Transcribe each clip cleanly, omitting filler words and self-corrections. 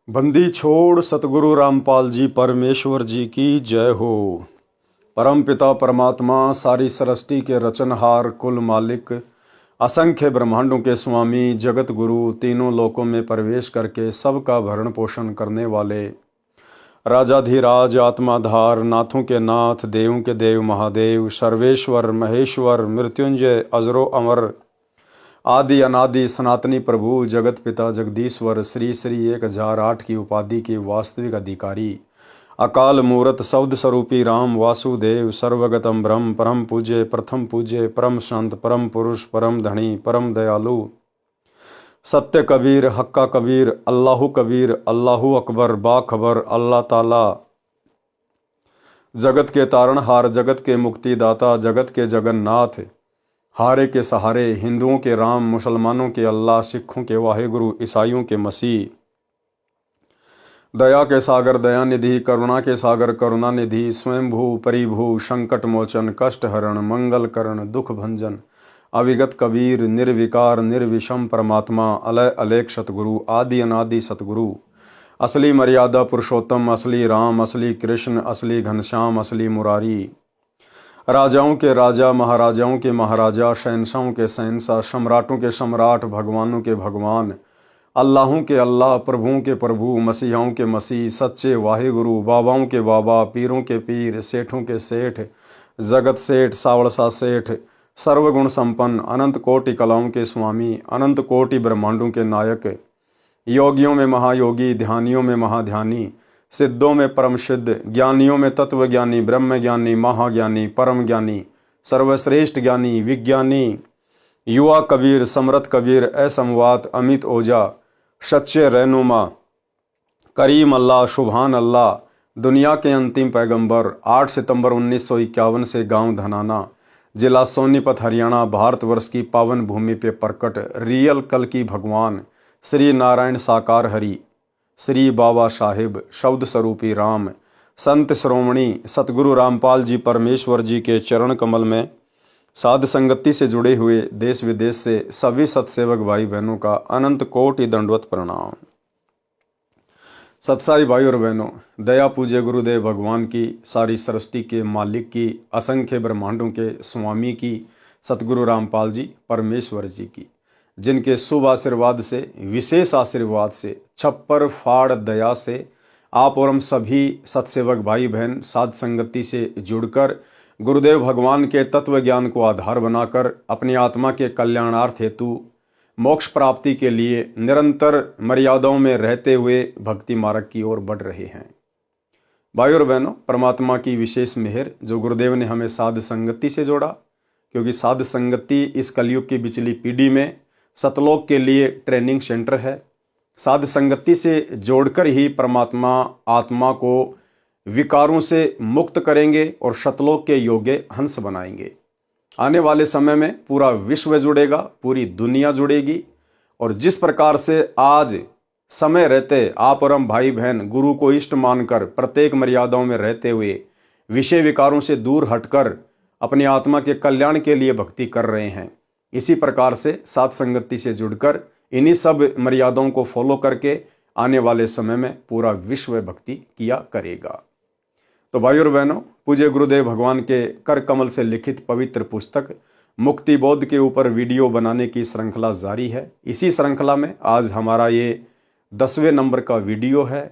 बंदी छोड़ सतगुरु रामपाल जी परमेश्वर जी की जय हो। परम पिता परमात्मा सारी सृष्टि के रचनहार कुल मालिक असंख्य ब्रह्मांडों के स्वामी जगत गुरु तीनों लोकों में प्रवेश करके सबका भरण पोषण करने वाले राजाधिराज आत्माधार नाथों के नाथ देवों के देव महादेव सर्वेश्वर महेश्वर मृत्युंजय अजरो अमर आदि अनादि सनातनी प्रभु जगत पिता जगदीश्वर श्री श्री 1008 की उपाधि के वास्तविक अधिकारी अकाल मूरत शब्द स्वरूपी राम वासुदेव सर्वगतम ब्रह्म परम पूज्य प्रथम पूज्य परम संत परम पुरुष परम धनी परम दयालु सत्य कबीर हक्का कबीर अल्लाहु अकबर बाखबर अल्लाह ताला जगत के तारणहार जगत के मुक्तिदाता जगत के जगन्नाथ हारे के सहारे हिंदुओं के राम मुसलमानों के अल्लाह सिखों के वाहेगुरु ईसाइयों के मसीह दया के सागर दयानिधि करुणा के सागर करुणानिधि स्वयंभू परिभू संकट मोचन कष्ट हरण मंगल करण दुख भंजन अविगत कबीर निर्विकार निर्विषम परमात्मा अलय अलेख सतगुरु आदि अनादि सतगुरु असली मर्यादा पुरुषोत्तम असली राम असली कृष्ण असली घनश्याम असली मुरारी राजाओं के राजा महाराजाओं के महाराजा शहंशाहों के शहंशाह सम्राटों के सम्राट भगवानों के भगवान अल्लाहों के अल्लाह प्रभुओं के प्रभु मसीहाओं के मसीह सच्चे वाहेगुरु बाबाओं के बाबा पीरों के पीर सेठों के सेठ जगत सेठ सावड़सा सेठ सर्वगुण संपन्न अनंत कोटि कलाओं के स्वामी अनंत कोटि ब्रह्मांडों के नायक योगियों में महायोगी ध्यानियों में महाध्यानी सिद्धों में परम सिद्ध ज्ञानियों में तत्व ज्ञानी ब्रह्म ज्ञानी महाज्ञानी परम ज्ञानी सर्वश्रेष्ठ ज्ञानी विज्ञानी युवा कबीर समरथ कबीर असमवात अमित ओझा सच्चे रहनुमा करीम अल्लाह शुभान अल्लाह दुनिया के अंतिम पैगंबर 8 सितंबर 1951 से गांव धनाना जिला सोनीपत हरियाणा भारतवर्ष की पावन भूमि पे प्रकट रियल कल की भगवान श्री नारायण साकार हरि श्री बाबा साहिब शब्द स्वरूपी राम संत श्रोमणी सतगुरु रामपाल जी परमेश्वर जी के चरण कमल में साध संगति से जुड़े हुए देश विदेश से सभी सत्सेवक भाई बहनों का अनंत कोटि दंडवत प्रणाम। सत्साई भाई और बहनों, दया पूज्य गुरुदेव भगवान की सारी सृष्टि के मालिक की असंख्य ब्रह्मांडों के स्वामी की सतगुरु रामपाल जी परमेश्वर जी की जिनके शुभ आशीर्वाद से विशेष आशीर्वाद से छप्पर फाड़ दया से आप और हम सभी सत्सेवक भाई बहन साध संगति से जुड़कर गुरुदेव भगवान के तत्व ज्ञान को आधार बनाकर अपनी आत्मा के कल्याणार्थ हेतु मोक्ष प्राप्ति के लिए निरंतर मर्यादाओं में रहते हुए भक्ति मार्ग की ओर बढ़ रहे हैं। भाई और बहनों, परमात्मा की विशेष मेहर जो गुरुदेव ने हमें साध संगति से जोड़ा, क्योंकि साध संगति इस कलयुग की बिचली पीढ़ी में सतलोक के लिए ट्रेनिंग सेंटर है। साध संगति से जोड़कर ही परमात्मा आत्मा को विकारों से मुक्त करेंगे और सतलोक के योग्य हंस बनाएंगे। आने वाले समय में पूरा विश्व जुड़ेगा, पूरी दुनिया जुड़ेगी। और जिस प्रकार से आज समय रहते आप और हम भाई बहन गुरु को इष्ट मानकर प्रत्येक मर्यादाओं में रहते हुए विषय विकारों से दूर हटकर अपनी आत्मा के कल्याण के लिए भक्ति कर रहे हैं, इसी प्रकार से साध संगति से जुड़कर इन्हीं सब मर्यादाओं को फॉलो करके आने वाले समय में पूरा विश्व भक्ति किया करेगा। तो भाई और बहनों, पूज्य गुरुदेव भगवान के कर कमल से लिखित पवित्र पुस्तक मुक्ति बोध के ऊपर वीडियो बनाने की श्रृंखला जारी है। इसी श्रृंखला में आज हमारा ये 10वें नंबर का वीडियो है।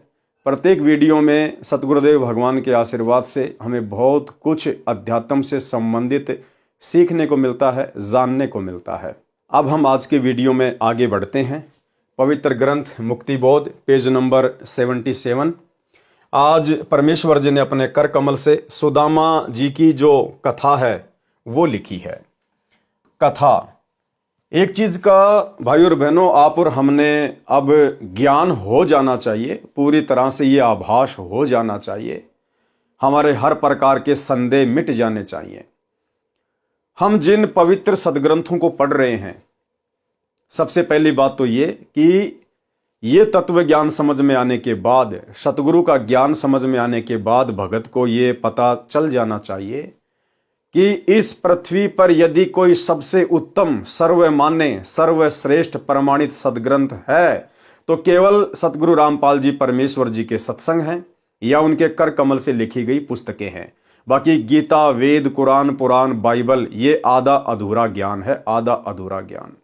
प्रत्येक वीडियो में सतगुरुदेव भगवान के आशीर्वाद से हमें बहुत कुछ अध्यात्म से संबंधित सीखने को मिलता है, जानने को मिलता है। अब हम आज के वीडियो में आगे बढ़ते हैं। पवित्र ग्रंथ मुक्ति बोध पेज नंबर 77। आज परमेश्वर जी ने अपने कर कमल से सुदामा जी की जो कथा है वो लिखी है। कथा एक चीज का भाई और बहनों आप और हमने अब ज्ञान हो जाना चाहिए, पूरी तरह से ये आभास हो जाना चाहिए, हमारे हर प्रकार के संदेह मिट जाने चाहिए। हम जिन पवित्र सदग्रंथों को पढ़ रहे हैं, सबसे पहली बात तो ये कि ये तत्व ज्ञान समझ में आने के बाद, सतगुरु का ज्ञान समझ में आने के बाद भगत को ये पता चल जाना चाहिए कि इस पृथ्वी पर यदि कोई सबसे उत्तम सर्वमान्य सर्वश्रेष्ठ प्रमाणित सदग्रंथ है तो केवल सतगुरु रामपाल जी परमेश्वर जी के सत्संग हैं या उनके कर कमल से लिखी गई पुस्तकें हैं। बाकी गीता, वेद, कुरान, पुराण, बाइबल ये आधा अधूरा ज्ञान है, आधा अधूरा ज्ञान।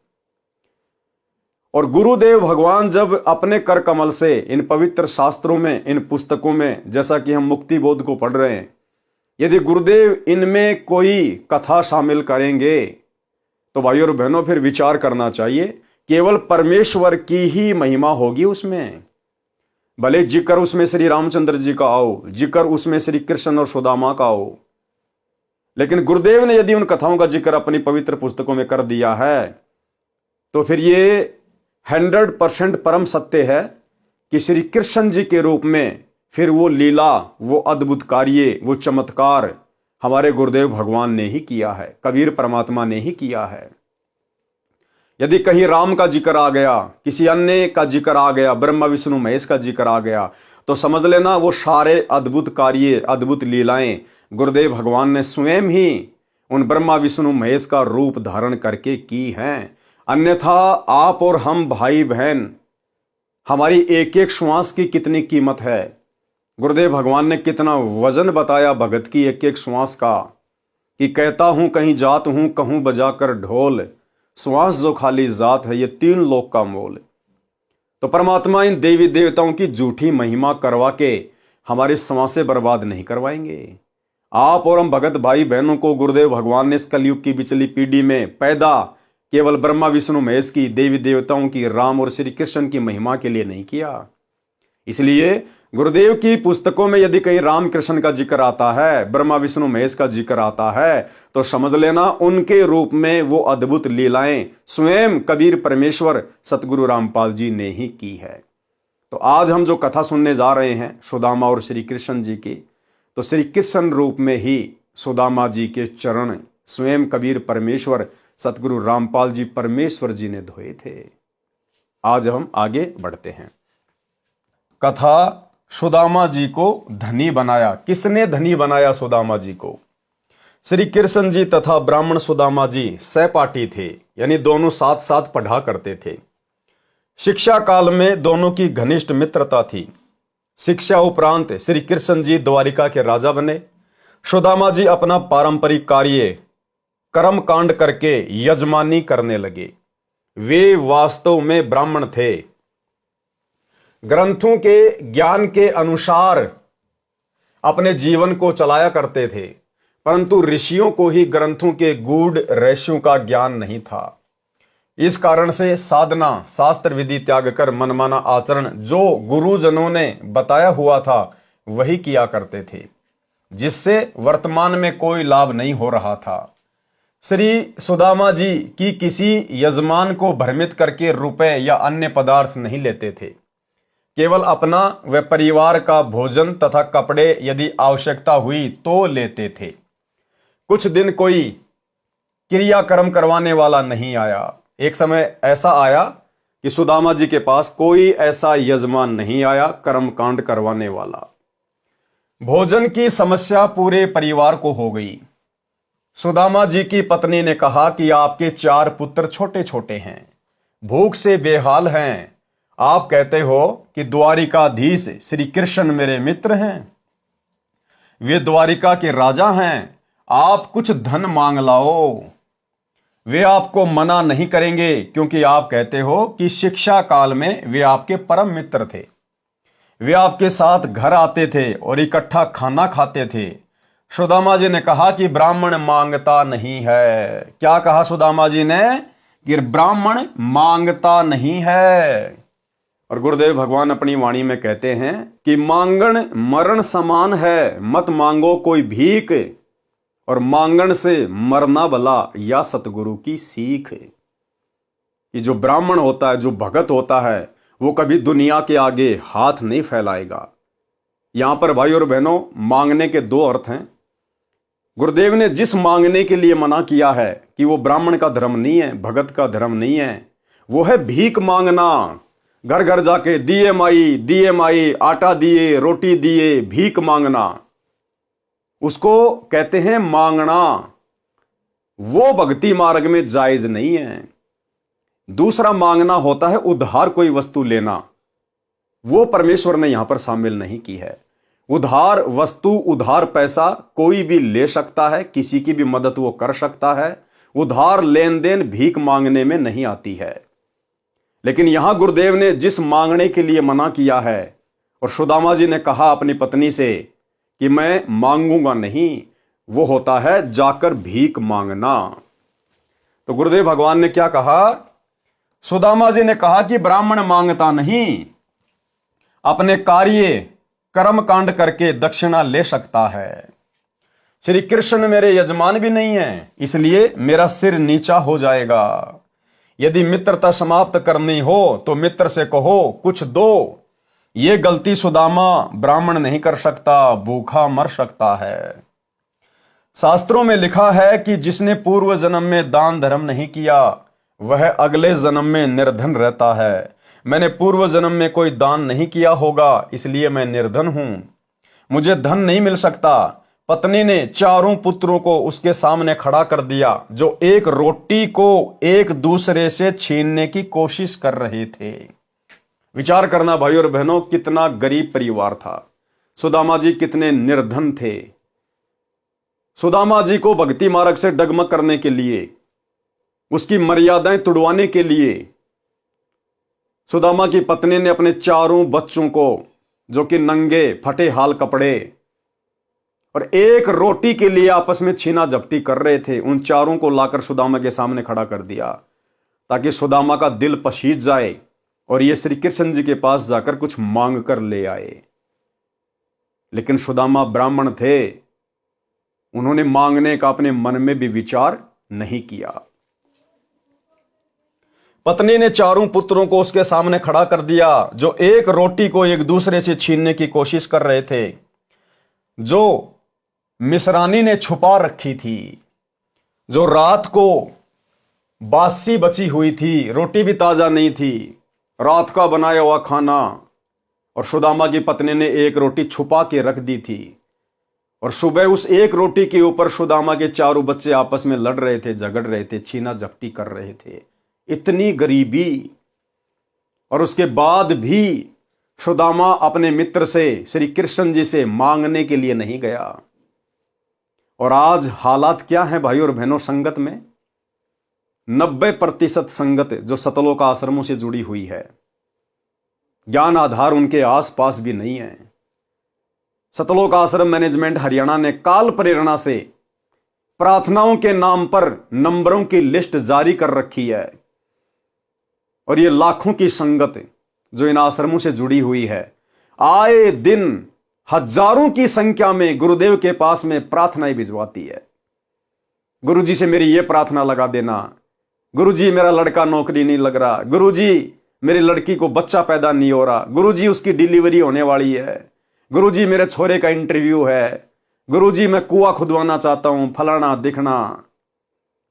और गुरुदेव भगवान जब अपने कर कमल से इन पवित्र शास्त्रों में, इन पुस्तकों में, जैसा कि हम मुक्ति बोध को पढ़ रहे हैं, यदि गुरुदेव इनमें कोई कथा शामिल करेंगे तो भाइयों और बहनों फिर विचार करना चाहिए, केवल परमेश्वर की ही महिमा होगी उसमें। भले जिक्र उसमें श्री रामचंद्र जी का आओ, जिक्र उसमें श्री कृष्ण और सुदामा का आओ, लेकिन गुरुदेव ने यदि उन कथाओं का जिक्र अपनी पवित्र पुस्तकों में कर दिया है तो फिर ये 100% परम सत्य है कि श्री कृष्ण जी के रूप में फिर वो लीला, वो अद्भुत कार्य, वो चमत्कार हमारे गुरुदेव भगवान ने ही किया है, कबीर परमात्मा ने ही किया है। यदि कहीं राम का जिक्र आ गया, किसी अन्य का जिक्र आ गया, ब्रह्मा विष्णु महेश का जिक्र आ गया, तो समझ लेना वो सारे अद्भुत कार्य, अद्भुत लीलाएं गुरुदेव भगवान ने स्वयं ही उन ब्रह्मा विष्णु महेश का रूप धारण करके की हैं। अन्यथा आप और हम भाई बहन, हमारी एक एक श्वास की कितनी कीमत है। गुरुदेव भगवान ने कितना वजन बताया भगत की एक एक श्वास का, कि कहता हूं कहीं जात हूं, कहूं बजाकर ढोल, श्वास जो खाली जात है ये 3 लोक का मोल। तो परमात्मा इन देवी देवताओं की झूठी महिमा करवा के हमारे श्वासें बर्बाद नहीं करवाएंगे। आप और हम भगत भाई बहनों को गुरुदेव भगवान ने इस कलयुग की बिचली पीढ़ी में पैदा केवल ब्रह्मा विष्णु महेश की, देवी देवताओं की, राम और श्री कृष्ण की महिमा के लिए नहीं किया। इसलिए गुरुदेव की पुस्तकों में यदि कहीं राम कृष्ण का जिक्र आता है, ब्रह्मा विष्णु महेश का जिक्र आता है, तो समझ लेना उनके रूप में वो अद्भुत लीलाएं स्वयं कबीर परमेश्वर सतगुरु रामपाल जी ने ही की है। तो आज हम जो कथा सुनने जा रहे हैं सुदामा और श्री कृष्ण जी की, तो श्री कृष्ण रूप में ही सुदामा जी के चरण स्वयं कबीर परमेश्वर सतगुरु रामपाल जी परमेश्वर जी ने धोए थे। आज हम आगे बढ़ते हैं। कथा सुदामा जी को धनी बनाया। किसने धनी बनाया सुदामा जी को? श्री कृष्ण जी तथा ब्राह्मण सुदामा जी सहपाठी थे, यानी दोनों साथ साथ पढ़ा करते थे। शिक्षा काल में दोनों की घनिष्ठ मित्रता थी। शिक्षा उपरांत श्री कृष्ण जी द्वारिका के राजा बने। सुदामा जी अपना पारंपरिक कार्य कर्म कांड करके यजमानी करने लगे। वे वास्तव में ब्राह्मण थे। ग्रंथों के ज्ञान के अनुसार अपने जीवन को चलाया करते थे, परंतु ऋषियों को ही ग्रंथों के गूढ़ रहस्यों का ज्ञान नहीं था। इस कारण से साधना, शास्त्र विधि त्याग कर मनमाना आचरण जो गुरुजनों ने बताया हुआ था वही किया करते थे, जिससे वर्तमान में कोई लाभ नहीं हो रहा था। श्री सुदामा जी की किसी यजमान को भ्रमित करके रुपए या अन्य पदार्थ नहीं लेते थे। केवल अपना व परिवार का भोजन तथा कपड़े यदि आवश्यकता हुई तो लेते थे। कुछ दिन कोई क्रियाकर्म करवाने वाला नहीं आया। एक समय ऐसा आया कि सुदामा जी के पास कोई ऐसा यजमान नहीं आया कर्मकांड करवाने वाला। भोजन की समस्या पूरे परिवार को हो गई। सुदामा जी की पत्नी ने कहा कि आपके 4 पुत्र छोटे छोटे हैं, भूख से बेहाल हैं। आप कहते हो कि द्वारिकाधीश श्री कृष्ण मेरे मित्र हैं, वे द्वारिका के राजा हैं, आप कुछ धन मांग लाओ। वे आपको मना नहीं करेंगे, क्योंकि आप कहते हो कि शिक्षा काल में वे आपके परम मित्र थे। वे आपके साथ घर आते थे और इकट्ठा खाना खाते थे। सुदामा जी ने कहा कि ब्राह्मण मांगता नहीं है। क्या कहा सुदामा जी ने? कि ब्राह्मण मांगता नहीं है। और गुरुदेव भगवान अपनी वाणी में कहते हैं कि मांगण मरण समान है, मत मांगो कोई भीख, और मांगण से मरना भला या सतगुरु की सीख। कि जो ब्राह्मण होता है, जो भगत होता है, वो कभी दुनिया के आगे हाथ नहीं फैलाएगा। यहां पर भाई और बहनों, मांगने के 2 अर्थ हैं। गुरुदेव ने जिस मांगने के लिए मना किया है कि वो ब्राह्मण का धर्म नहीं है, भगत का धर्म नहीं है, वो है भीख मांगना। घर घर जाके दिए माई, आटा दिए, रोटी दिए, भीख मांगना, उसको कहते हैं मांगना। वो भक्ति मार्ग में जायज नहीं है। दूसरा मांगना होता है उधार कोई वस्तु लेना, वो परमेश्वर ने यहां पर शामिल नहीं की है। उधार वस्तु, उधार पैसा कोई भी ले सकता है, किसी की भी मदद वो कर सकता है। उधार लेन देन भीख मांगने में नहीं आती है। लेकिन यहां गुरुदेव ने जिस मांगने के लिए मना किया है, और सुदामा जी ने कहा अपनी पत्नी से कि मैं मांगूंगा नहीं, वो होता है जाकर भीख मांगना। तो गुरुदेव भगवान ने क्या कहा? सुदामा जी ने कहा कि ब्राह्मण मांगता नहीं, अपने कार्य कर्म कांड करके दक्षिणा ले सकता है। श्री कृष्ण मेरे यजमान भी नहीं है, इसलिए मेरा सिर नीचा हो जाएगा। यदि मित्रता समाप्त करनी हो तो मित्र से कहो कुछ दो। ये गलती सुदामा ब्राह्मण नहीं कर सकता, भूखा मर सकता है। शास्त्रों में लिखा है कि जिसने पूर्व जन्म में दान धर्म नहीं किया वह अगले जन्म में निर्धन रहता है। मैंने पूर्व जन्म में कोई दान नहीं किया होगा, इसलिए मैं निर्धन हूं, मुझे धन नहीं मिल सकता। पत्नी ने चारों पुत्रों को उसके सामने खड़ा कर दिया, जो एक रोटी को एक दूसरे से छीनने की कोशिश कर रहे थे। विचार करना भाई और बहनों, कितना गरीब परिवार था। सुदामा जी कितने निर्धन थे। सुदामा जी को भक्ति मार्ग से डगमग करने के लिए, उसकी मर्यादाएं तुड़वाने के लिए सुदामा की पत्नी ने अपने चारों बच्चों को, जो कि नंगे फटे हाल कपड़े और एक रोटी के लिए आपस में छीना झपटी कर रहे थे, उन चारों को लाकर सुदामा के सामने खड़ा कर दिया, ताकि सुदामा का दिल पसीज जाए और ये श्री कृष्ण जी के पास जाकर कुछ मांग कर ले आए। लेकिन सुदामा ब्राह्मण थे, उन्होंने मांगने का अपने मन में भी विचार नहीं किया। पत्नी ने चारों पुत्रों को उसके सामने खड़ा कर दिया, जो एक रोटी को एक दूसरे से छीनने की कोशिश कर रहे थे, जो मिश्रानी ने छुपा रखी थी, जो रात को बासी बची हुई थी, रोटी भी ताजा नहीं थी, रात का बनाया हुआ खाना, और सुदामा की पत्नी ने एक रोटी छुपा के रख दी थी, और सुबह उस एक रोटी के ऊपर सुदामा के चारों बच्चे आपस में लड़ रहे थे, झगड़ रहे थे, छीना झपटी कर रहे थे। इतनी गरीबी, और उसके बाद भी सुदामा अपने मित्र से, श्री कृष्ण जी से मांगने के लिए नहीं गया। और आज हालात क्या है भाई और बहनों संगत में? 90% संगत जो सतलोक आश्रमों से जुड़ी हुई है, ज्ञान आधार उनके आसपास भी नहीं है। सतलोक आश्रम मैनेजमेंट हरियाणा ने काल प्रेरणा से प्रार्थनाओं के नाम पर नंबरों की लिस्ट जारी कर रखी है, और ये लाखों की संगत जो इन आश्रमों से जुड़ी हुई है, आए दिन हजारों की संख्या में गुरुदेव के पास में प्रार्थनाएं भिजवाती है। गुरुजी से मेरी ये प्रार्थना लगा देना, गुरुजी मेरा लड़का नौकरी नहीं लग रहा, गुरुजी मेरी लड़की को बच्चा पैदा नहीं हो रहा, गुरुजी उसकी डिलीवरी होने वाली है, गुरुजी मेरे छोरे का इंटरव्यू है, गुरुजी मैं कुआं खुदवाना चाहता हूं, फलाना दिखना।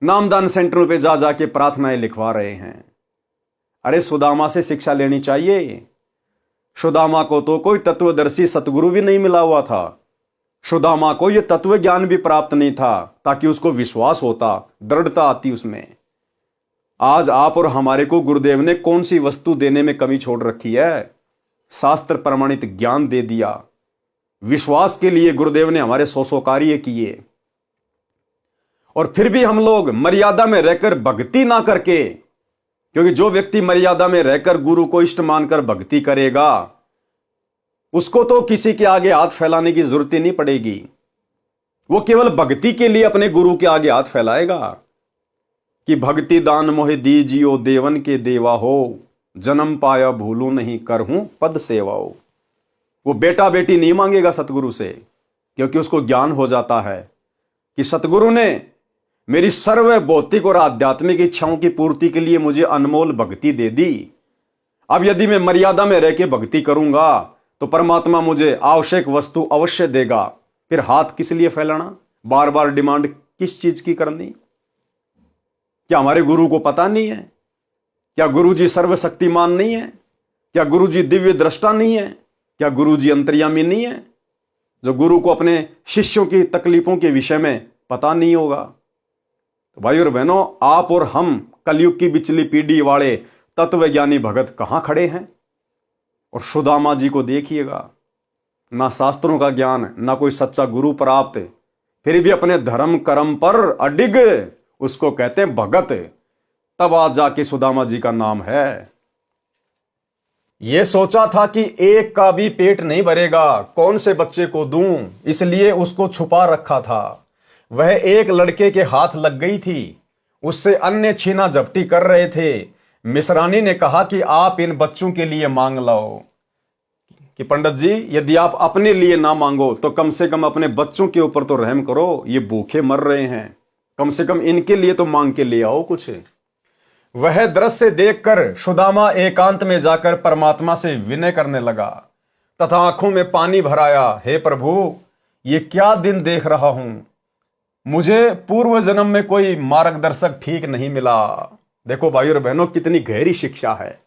नामदान सेंटरों पे जा जाके प्रार्थनाएं लिखवा रहे हैं। अरे सुदामा से शिक्षा लेनी चाहिए। सुदामा को तो कोई तत्वदर्शी सतगुरु भी नहीं मिला हुआ था, सुदामा को यह तत्व ज्ञान भी प्राप्त नहीं था, ताकि उसको विश्वास होता, दृढ़ता आती उसमें। आज आप और हमारे को गुरुदेव ने कौन सी वस्तु देने में कमी छोड़ रखी है? शास्त्र प्रमाणित ज्ञान दे दिया। विश्वास के लिए गुरुदेव ने हमारे 100 कार्य किए, और फिर भी हम लोग मर्यादा में रहकर भक्ति ना करके, क्योंकि जो व्यक्ति मर्यादा में रहकर गुरु को इष्ट मानकर भक्ति करेगा, उसको तो किसी के आगे हाथ फैलाने की जरूरत ही नहीं पड़ेगी। वो केवल भक्ति के लिए अपने गुरु के आगे हाथ फैलाएगा कि भक्ति दान मोहि दीजियो देवन के देवा हो, जन्म पाया भूलू नहीं करहूं पद सेवाओ। वो बेटा बेटी नहीं मांगेगा सतगुरु से, क्योंकि उसको ज्ञान हो जाता है कि सतगुरु ने मेरी सर्व भौतिक और आध्यात्मिक इच्छाओं की पूर्ति के लिए मुझे अनमोल भक्ति दे दी। अब यदि मैं मर्यादा में रह के भक्ति करूंगा तो परमात्मा मुझे आवश्यक वस्तु अवश्य देगा। फिर हाथ किस लिए फैलाना, बार बार डिमांड किस चीज की करनी? क्या हमारे गुरु को पता नहीं है? क्या गुरु जी सर्वशक्तिमान नहीं है? क्या गुरु जी दिव्य दृष्टा नहीं है? क्या गुरु जी अंतर्यामी नहीं है, जो गुरु को अपने शिष्यों की तकलीफों के विषय में पता नहीं होगा? तो भाई और बहनों, आप और हम कलयुग की बिचली पीढ़ी वाले तत्वज्ञानी भगत कहां खड़े हैं? और सुदामा जी को देखिएगा, ना शास्त्रों का ज्ञान, ना कोई सच्चा गुरु प्राप्त, फिर भी अपने धर्म कर्म पर अडिग, उसको कहते हैं भगत। तब आज जाके सुदामा जी का नाम है। ये सोचा था कि एक का भी पेट नहीं भरेगा, कौन से बच्चे को दूं, इसलिए उसको छुपा रखा था। वह एक लड़के के हाथ लग गई थी, उससे अन्य छीना झपटी कर रहे थे। मिसरानी ने कहा कि आप इन बच्चों के लिए मांग लाओ। कि पंडित जी, यदि आप अपने लिए ना मांगो तो कम से कम अपने बच्चों के ऊपर तो रहम करो, ये भूखे मर रहे हैं, कम से कम इनके लिए तो मांग के ले आओ कुछ। वह दृश्य देखकर सुदामा एकांत में जाकर परमात्मा से विनय करने लगा तथा आंखों में पानी भराया। हे प्रभु, ये क्या दिन देख रहा हूं, मुझे पूर्व जन्म में कोई मार्गदर्शक ठीक नहीं मिला। देखो भाई और बहनों, कितनी गहरी शिक्षा है।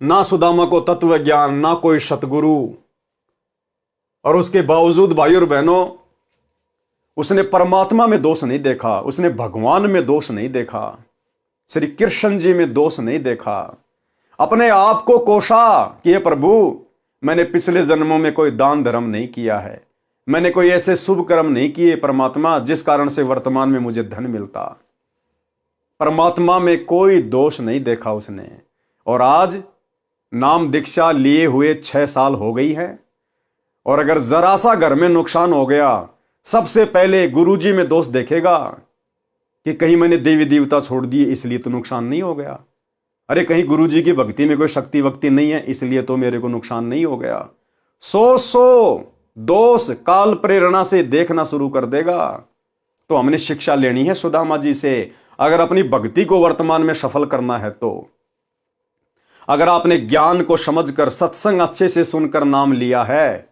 ना सुदामा को तत्व ज्ञान, ना कोई सतगुरु, और उसके बावजूद भाई और बहनों, उसने परमात्मा में दोष नहीं देखा, उसने भगवान में दोष नहीं देखा, श्री कृष्ण जी में दोष नहीं देखा। अपने आप को कोसा कि हे प्रभु, मैंने पिछले जन्मों में कोई दान धर्म नहीं किया है, मैंने कोई ऐसे शुभ कर्म नहीं किए परमात्मा जिस कारण से वर्तमान में मुझे धन मिलता। परमात्मा में कोई दोष नहीं देखा उसने। और आज नाम दीक्षा लिए हुए 6 साल हो गई है, और अगर जरा सा घर में नुकसान हो गया, सबसे पहले गुरुजी में दोष देखेगा कि कहीं मैंने देवी देवता छोड़ दिए इसलिए तो नुकसान नहीं हो गया। अरे कहीं गुरुजी की भक्ति में कोई शक्ति वक्ति नहीं है इसलिए तो मेरे को नुकसान नहीं हो गया। सौ दोष काल प्रेरणा से देखना शुरू कर देगा। तो हमने शिक्षा लेनी है सुदामा जी से, अगर अपनी भक्ति को वर्तमान में सफल करना है तो। अगर आपने ज्ञान को समझकर सत्संग अच्छे से सुनकर नाम लिया है,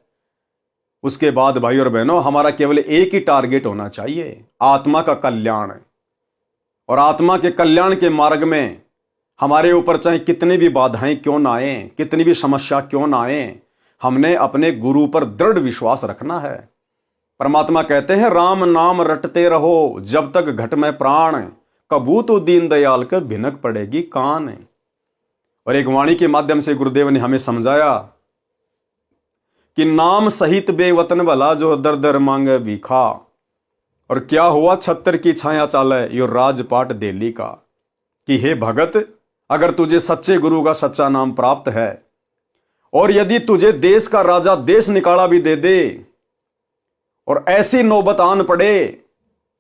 उसके बाद भाई और बहनों, हमारा केवल एक ही टारगेट होना चाहिए, आत्मा का कल्याण। और आत्मा के कल्याण के मार्ग में हमारे ऊपर चाहे कितनी भी बाधाएं क्यों ना आए, कितनी भी समस्या क्यों ना आए, हमने अपने गुरु पर दृढ़ विश्वास रखना है। परमात्मा कहते हैं, राम नाम रटते रहो जब तक घट में प्राण, कबू तो दीन दयाल के भिनक पड़ेगी कान। और एक वाणी के माध्यम से गुरुदेव ने हमें समझाया कि नाम सहित बेवतन भला जो दर दर मांगे भीखा। और क्या हुआ, छत्तर की छाया चाले यो राजपाट दिल्ली का। कि हे भगत, अगर तुझे सच्चे गुरु का सच्चा नाम प्राप्त है, और यदि तुझे देश का राजा देश निकाला भी दे दे, और ऐसी नौबत आन पड़े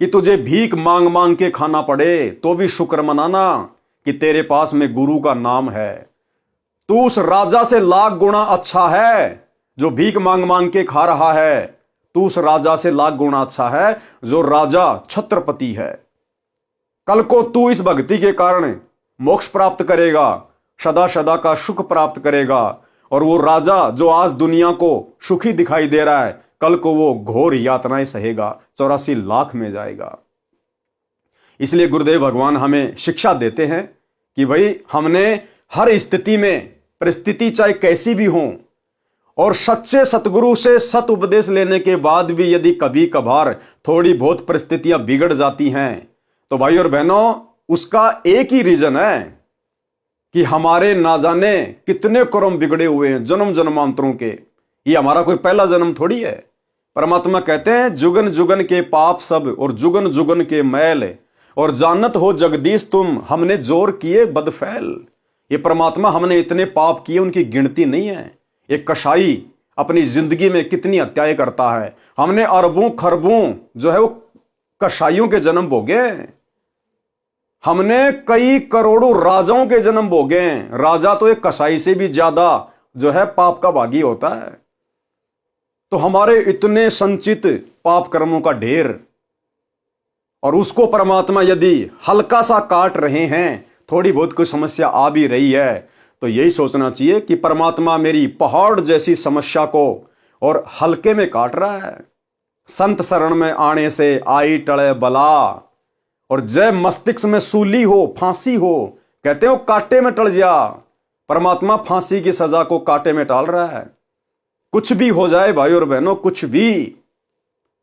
कि तुझे भीख मांग मांग के खाना पड़े, तो भी शुक्र मनाना कि तेरे पास में गुरु का नाम है। तू उस राजा से लाख गुना अच्छा है जो भीख मांग मांग के खा रहा है। तू उस राजा से लाख गुना अच्छा है जो राजा छत्रपति है। कल को तू इस भक्ति के कारण मोक्ष प्राप्त करेगा, सदा सदा का सुख प्राप्त करेगा। और वो राजा जो आज दुनिया को सुखी दिखाई दे रहा है, कल को वो घोर यातनाएं सहेगा, 84 लाख में जाएगा। इसलिए गुरुदेव भगवान हमें शिक्षा देते हैं कि भाई हमने हर स्थिति में, परिस्थिति चाहे कैसी भी हो, और सच्चे सतगुरु से सत उपदेश लेने के बाद भी यदि कभी कभार थोड़ी बहुत परिस्थितियां बिगड़ जाती हैं, तो भाई और बहनों, उसका एक ही रीजन है कि हमारे ना जाने कितने कर्म बिगड़े हुए हैं जन्म जन्मांतरों के। ये हमारा कोई पहला जन्म थोड़ी है। परमात्मा कहते हैं, जुगन जुगन के पाप सब और जुगन जुगन के मैल, और जानत हो जगदीश तुम हमने जोर किए बदफैल। ये परमात्मा, हमने इतने पाप किए उनकी गिनती नहीं है। एक कसाई अपनी जिंदगी में कितनी हत्याएं करता है, हमने अरबों खरबों जो है वो कसाईयों के जन्म भोगे। हमने कई करोड़ों राजाओं के जन्म भोगे। राजा तो एक कसाई से भी ज्यादा जो है पाप का भागी होता है। तो हमारे इतने संचित पाप कर्मों का ढेर, और उसको परमात्मा यदि हल्का सा काट रहे हैं, थोड़ी बहुत कोई समस्या आ भी रही है, तो यही सोचना चाहिए कि परमात्मा मेरी पहाड़ जैसी समस्या को और हल्के में काट रहा है। संत शरण में आने से आई टले बला, और जय मस्तिष्क में सूली हो, फांसी हो, कहते हो कांटे में टल जा। परमात्मा फांसी की सजा को कांटे में टाल रहा है। कुछ भी हो जाए भाई और बहनों, कुछ भी,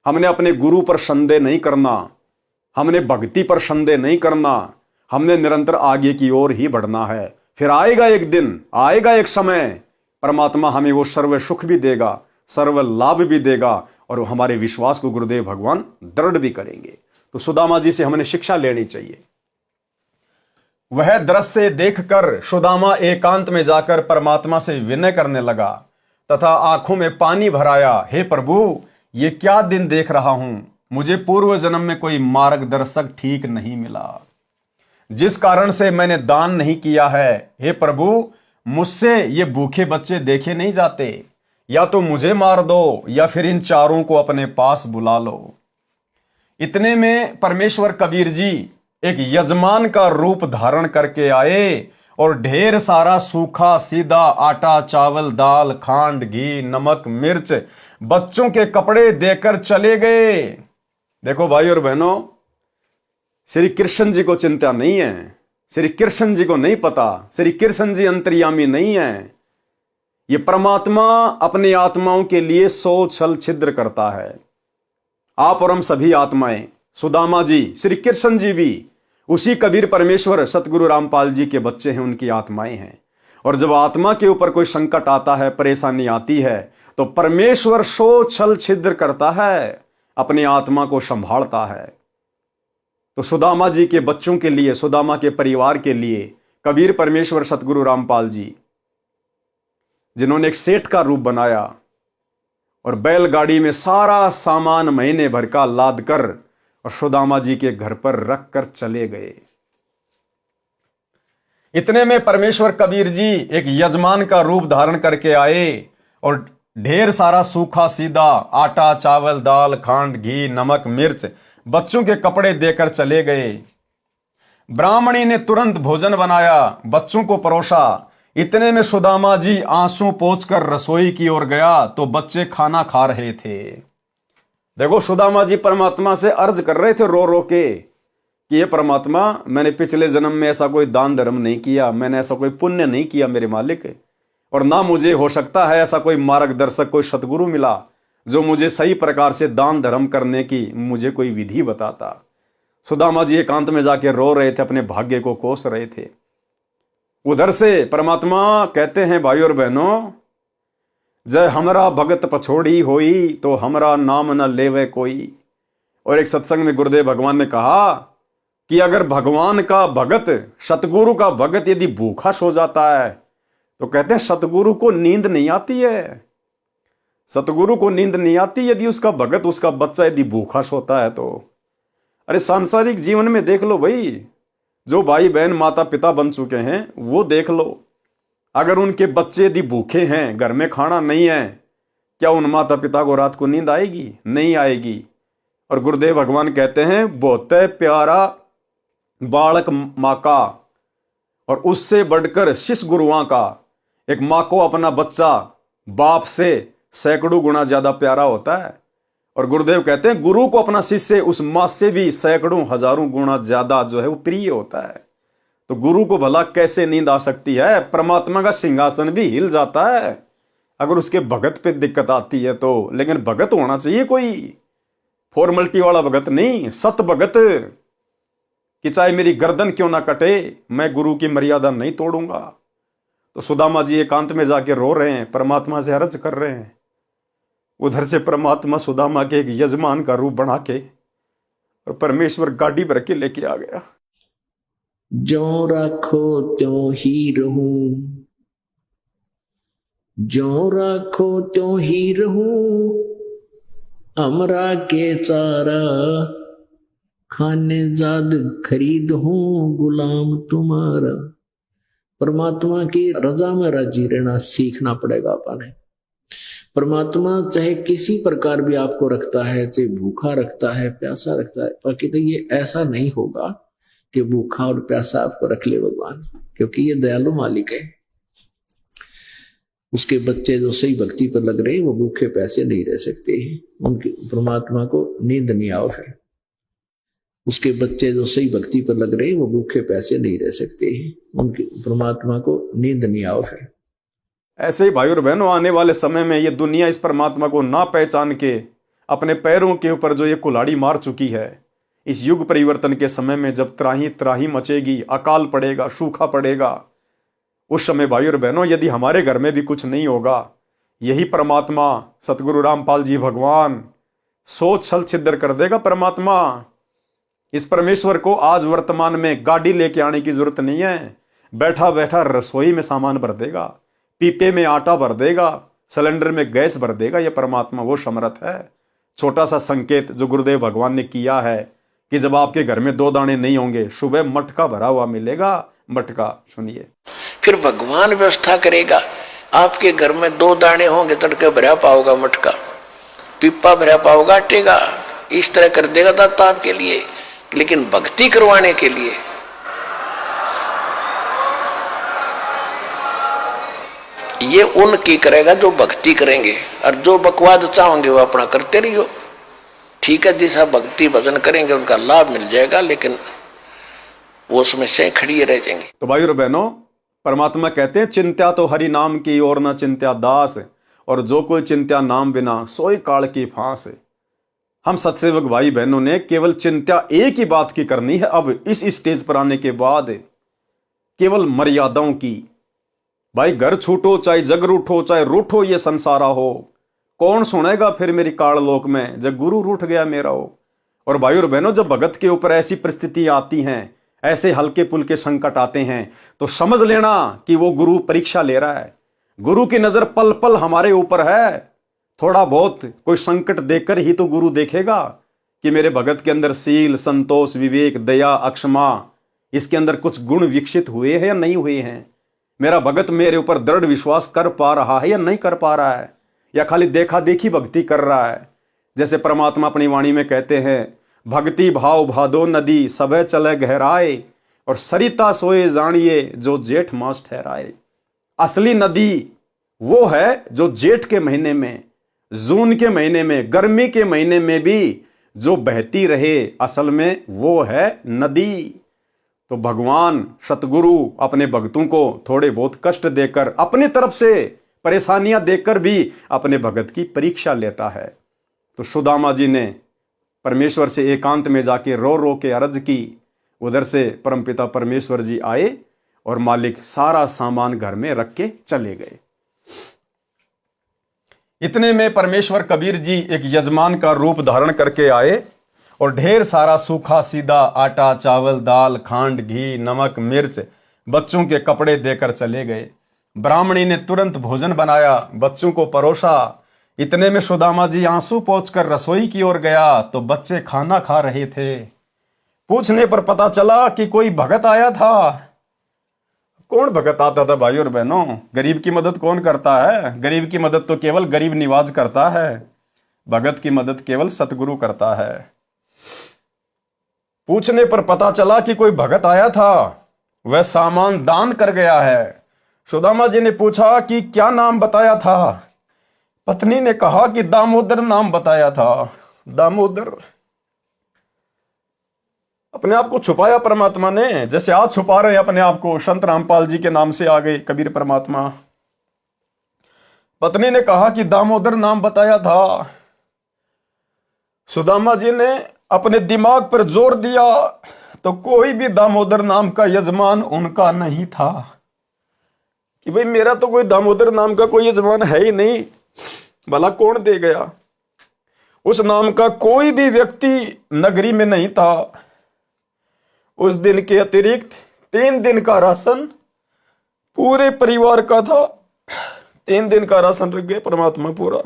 हमने अपने गुरु पर संदेह नहीं करना, हमने भक्ति पर संदेह नहीं करना, हमने निरंतर आगे की ओर ही बढ़ना है। फिर आएगा एक दिन, आएगा एक समय, परमात्मा हमें वो सर्व सुख भी देगा, सर्व लाभ भी देगा, और हमारे विश्वास को गुरुदेव भगवान दृढ़ भी करेंगे। तो सुदामा जी से हमने शिक्षा लेनी चाहिए। वह दृश्य देखकर सुदामा एकांत में जाकर परमात्मा से विनय करने लगा तथा आंखों में पानी भराया, हे प्रभु, ये क्या दिन देख रहा हूं। मुझे पूर्व जन्म में कोई मार्गदर्शक ठीक नहीं मिला, जिस कारण से मैंने दान नहीं किया है। हे प्रभु, मुझसे ये भूखे बच्चे देखे नहीं जाते। या तो मुझे मार दो या फिर इन चारों को अपने पास बुला लो। इतने में परमेश्वर कबीर जी एक यजमान का रूप धारण करके आए और ढेर सारा सूखा सीधा आटा, चावल, दाल, खांड, घी, नमक, मिर्च बच्चों के कपड़े देकर चले गए। देखो भाई और बहनों, श्री कृष्ण जी को चिंता नहीं है, श्री कृष्ण जी को नहीं पता, श्री कृष्ण जी अंतर्यामी नहीं है। ये परमात्मा अपनी आत्माओं के लिए 100 छल छिद्र करता है। आप और हम सभी आत्माएं, सुदामा जी, श्री कृष्ण जी भी उसी कबीर परमेश्वर सतगुरु रामपाल जी के बच्चे हैं, उनकी आत्माएं हैं। और जब आत्मा के ऊपर कोई संकट आता है, परेशानी आती है, तो परमेश्वर 100 छल छिद्र करता है, अपनी आत्मा को संभालता है। तो सुदामा जी के बच्चों के लिए, सुदामा के परिवार के लिए कबीर परमेश्वर सतगुरु रामपाल जी, जिन्होंने एक सेठ का रूप बनाया और बैलगाड़ी में सारा सामान महीने भर का लाद कर और सुदामा जी के घर पर रख कर चले गए। इतने में परमेश्वर कबीर जी एक यजमान का रूप धारण करके आए और ढेर सारा सूखा सीधा आटा, चावल, दाल, खांड, घी, नमक, मिर्च बच्चों के कपड़े देकर चले गए। ब्राह्मणी ने तुरंत भोजन बनाया, बच्चों को परोसा। इतने में सुदामा जी आंसू पोंछकर रसोई की ओर गया तो बच्चे खाना खा रहे थे। देखो, सुदामा जी परमात्मा से अर्ज कर रहे थे रो रो के कि ये परमात्मा, मैंने पिछले जन्म में ऐसा कोई दान धर्म नहीं किया, मैंने ऐसा कोई पुण्य नहीं किया मेरे मालिक, और ना मुझे हो सकता है ऐसा कोई मार्गदर्शक, कोई सतगुरु मिला जो मुझे सही प्रकार से दान धर्म करने की मुझे कोई विधि बताता। सुदामा जी एकांत में जाके रो रहे थे, अपने भाग्य को कोस रहे थे। उधर से परमात्मा कहते हैं, भाई और बहनों, जय हमरा भगत पछोड़ी होई तो हमरा नाम न लेवे कोई। और एक सत्संग में गुरुदेव भगवान ने कहा कि अगर भगवान का भगत, सतगुरु का भगत यदि भूखा सो जाता है तो कहते हैं सतगुरु को नींद नहीं आती है, सतगुरु को नींद नहीं आती यदि उसका भगत, उसका बच्चा यदि भूखा सोता है तो। अरे सांसारिक जीवन में देख लो भाई, जो भाई बहन माता पिता बन चुके हैं वो देख लो, अगर उनके बच्चे यदि भूखे हैं, घर में खाना नहीं है, क्या उन माता पिता को रात को नींद आएगी? नहीं आएगी। और गुरुदेव भगवान कहते हैं, बहुत प्यारा बालक माँ का और उससे बढ़कर शिष्य गुरुआं का। एक माँ को अपना बच्चा बाप से सैकड़ों गुना ज्यादा प्यारा होता है, और गुरुदेव कहते हैं गुरु को अपना शिष्य उस माँ से भी सैकड़ों हजारों गुना ज्यादा जो है वो प्रिय होता है। तो गुरु को भला कैसे नींद आ सकती है? परमात्मा का सिंहासन भी हिल जाता है अगर उसके भगत पे दिक्कत आती है तो। लेकिन भगत होना चाहिए कोई फॉर्मेलिटी वाला भगत नहीं, सत भगत, कि चाहे मेरी गर्दन क्यों ना कटे, मैं गुरु की मर्यादा नहीं तोड़ूंगा। तो सुदामा जी एकांत में जाके रो रहे हैं, परमात्मा से अर्ज कर रहे हैं। उधर से परमात्मा सुदामा के एक यजमान का रूप बना के और परमेश्वर गाड़ी भर के लेके आ गया। ज्यों राखो त्यों ही रहूं, ज्यों राखो त्यों ही रहूं, हमरा के चारा खाने जाद खरीद हूं, गुलाम तुम्हारा। परमात्मा की रजा में राजी रहना सीखना पड़ेगा अपने। परमात्मा चाहे किसी प्रकार भी आपको रखता है, चाहे भूखा रखता है, प्यासा रखता है, पर कहते ये ऐसा नहीं होगा कि भूखा और प्यासा आपको रख ले भगवान, क्योंकि ये दयालु मालिक है। उसके बच्चे जो सही भक्ति पर लग रहे हैं वो भूखे प्यासे नहीं रह सकते हैं, उनके परमात्मा को नींद नहीं आओ। फिर उसके बच्चे जो सही भक्ति पर लग रहे हैं वो भूखे प्यासे नहीं रह सकते हैं, उनके परमात्मा को नींद नहीं आओ। फिर ऐसे ही भाई और बहनों, आने वाले समय में ये दुनिया इस परमात्मा को ना पहचान के अपने पैरों के ऊपर जो ये कुल्हाड़ी मार चुकी है, इस युग परिवर्तन के समय में जब त्राही त्राही मचेगी, अकाल पड़ेगा, सूखा पड़ेगा, उस समय भाई और बहनों यदि हमारे घर में भी कुछ नहीं होगा, यही परमात्मा सतगुरु रामपाल जी भगवान सोच छल छिद्र कर देगा। परमात्मा इस परमेश्वर को आज वर्तमान में गाड़ी लेके आने की जरूरत नहीं है, बैठा बैठा रसोई में सामान भर देगा, पीपे में आटा भर देगा, सिलेंडर में गैस भर देगा। यह परमात्मा वो समर्थ है। छोटा सा संकेत जो गुरुदेव भगवान ने किया है कि जब आपके घर में 2 दाने नहीं होंगे, सुबह मटका भरा हुआ मिलेगा। मटका सुनिए, फिर भगवान व्यवस्था करेगा। आपके घर में 2 दाने होंगे, तड़के भरा पाओगा मटका, पिप्पा भरा पाओगा आटे का। इस तरह कर देगा दाता आपके लिए। लेकिन भक्ति करवाने के लिए ये उनकी करेगा जो भक्ति करेंगे, और जो बकवाद चाहोगे वो अपना करते रहियो। ठीक है, जैसा भक्ति भजन करेंगे उनका लाभ मिल जाएगा, लेकिन वो उसमें से खड़ी रह जाएंगे। तो भाई और बहनों, परमात्मा कहते हैं चिंत्या तो हरि नाम की और न चिंत्या दास, और जो कोई चिंत्या नाम बिना सोई काल की फांस। हम सत्सेवक भाई बहनों ने केवल चिंत्या एक ही बात की करनी है अब इस स्टेज पर आने के बाद, केवल मर्यादाओं की। भाई घर छूटो चाहे जग रूठो, चाहे रूठो ये संसारा हो, कौन सुनेगा फिर मेरी काल लोक में जब गुरु रूठ गया मेरा हो। और भाई और बहनों, जब भगत के ऊपर ऐसी परिस्थिति आती हैं, ऐसे हल्के पुल्के संकट आते हैं, तो समझ लेना कि वो गुरु परीक्षा ले रहा है। गुरु की नजर पल पल हमारे ऊपर है। थोड़ा बहुत कोई संकट देकर ही तो गुरु देखेगा कि मेरे भगत के अंदर सील, संतोष, विवेक, दया, अक्षमा, इसके अंदर कुछ गुण विकसित हुए हैं या नहीं हुए हैं। मेरा भगत मेरे ऊपर दृढ़ विश्वास कर पा रहा है या नहीं कर पा रहा है, या खाली देखा देखी भक्ति कर रहा है। जैसे परमात्मा अपनी वाणी में कहते हैं, भक्ति भाव भादो नदी सबे चले गहराए, और सरिता सोए जानिए जो जेठ मास ठहराए। असली नदी वो है जो जेठ के महीने में, जून के महीने में, गर्मी के महीने में भी जो बहती रहे, असल में वो है नदी। तो भगवान सतगुरु अपने भक्तों को थोड़े बहुत कष्ट देकर, अपनी तरफ से परेशानियां देकर भी अपने भगत की परीक्षा लेता है। तो सुदामा जी ने परमेश्वर से एकांत में जाके रो रो के अर्ज की। उधर से परमपिता परमेश्वर जी आए और मालिक सारा सामान घर में रख के चले गए। इतने में परमेश्वर कबीर जी एक यजमान का रूप धारण करके आए और ढेर सारा सूखा सीधा आटा, चावल, दाल, खांड, घी, नमक, मिर्च बच्चों के कपड़े देकर चले गए। ब्राह्मणी ने तुरंत भोजन बनाया, बच्चों को परोसा। इतने में सुदामा जी आंसू पोंछकर रसोई की ओर गया तो बच्चे खाना खा रहे थे। पूछने पर पता चला कि कोई भगत आया था। कौन भगत आता था भाई और बहनों? गरीब की मदद कौन करता है? गरीब की मदद तो केवल गरीब निवाज करता है, भगत की मदद केवल सतगुरु करता है। पूछने पर पता चला कि कोई भगत आया था, वह सामान दान कर गया है। सुदामा जी ने पूछा कि क्या नाम बताया था? पत्नी ने कहा कि दामोदर नाम बताया था। दामोदर अपने आप को छुपाया परमात्मा ने, जैसे आज छुपा रहे अपने आप को। संत रामपाल जी के नाम से आ गए कबीर परमात्मा। पत्नी ने कहा कि दामोदर नाम बताया था। सुदामा जी ने अपने दिमाग पर जोर दिया तो कोई भी दामोदर नाम का यजमान उनका नहीं था। कि भाई मेरा तो कोई दामोदर नाम का कोई यजमान है ही नहीं, भला कौन दे गया? उस नाम का कोई भी व्यक्ति नगरी में नहीं था। उस दिन के अतिरिक्त 3 दिन का राशन पूरे परिवार का था। 3 दिन का राशन रख गए परमात्मा पूरा।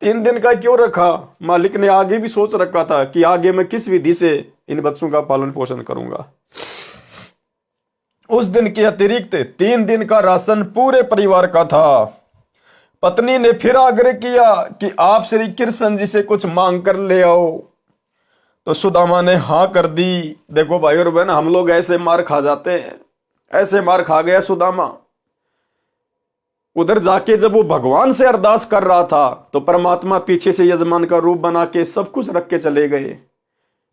3 दिन का क्यों रखा? मालिक ने आगे भी सोच रखा था कि आगे मैं किस विधि से इन बच्चों का पालन पोषण करूंगा। उस दिन के अतिरिक्त 3 दिन का राशन पूरे परिवार का था। पत्नी ने फिर आग्रह किया कि आप श्री कृष्ण जी से कुछ मांग कर ले आओ। तो सुदामा ने हाँ कर दी। देखो भाई और बहन, हम लोग ऐसे मार खा जाते हैं, ऐसे मार खा गया सुदामा। उधर जाके जब वो भगवान से अरदास कर रहा था तो परमात्मा पीछे से यजमान का रूप बना के सब कुछ रख के चले गए।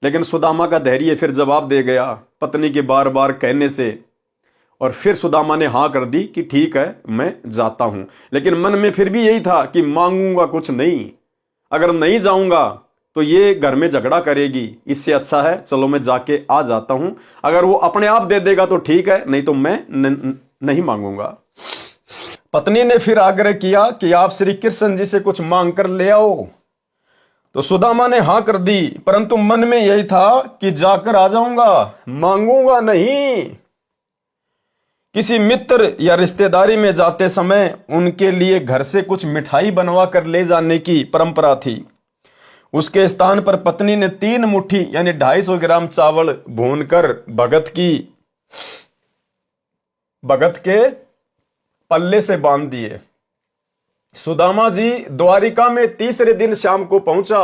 लेकिन सुदामा का धैर्य फिर जवाब दे गया पत्नी के बार बार कहने से। और फिर सुदामा ने हाँ कर दी कि ठीक है मैं जाता हूं। लेकिन मन में फिर भी यही था कि मांगूंगा कुछ नहीं, अगर नहीं जाऊंगा तो ये घर में झगड़ा करेगी, इससे अच्छा है चलो मैं जाके आ जाता हूं। अगर वो अपने आप दे देगा तो ठीक है, नहीं तो मैं नहीं मांगूंगा। पत्नी ने फिर आग्रह किया कि आप श्री कृष्ण जी से कुछ मांग कर ले आओ। तो सुदामा ने हां कर दी, परंतु मन में यही था कि जाकर आ जाऊंगा, मांगूंगा नहीं। किसी मित्र या रिश्तेदारी में जाते समय उनके लिए घर से कुछ मिठाई बनवा कर ले जाने की परंपरा थी। उसके स्थान पर पत्नी ने 3 मुट्ठी यानी 250 ग्राम चावल भूनकर भगत के पल्ले से बांध दिए। सुदामा जी द्वारिका में तीसरे दिन शाम को पहुंचा।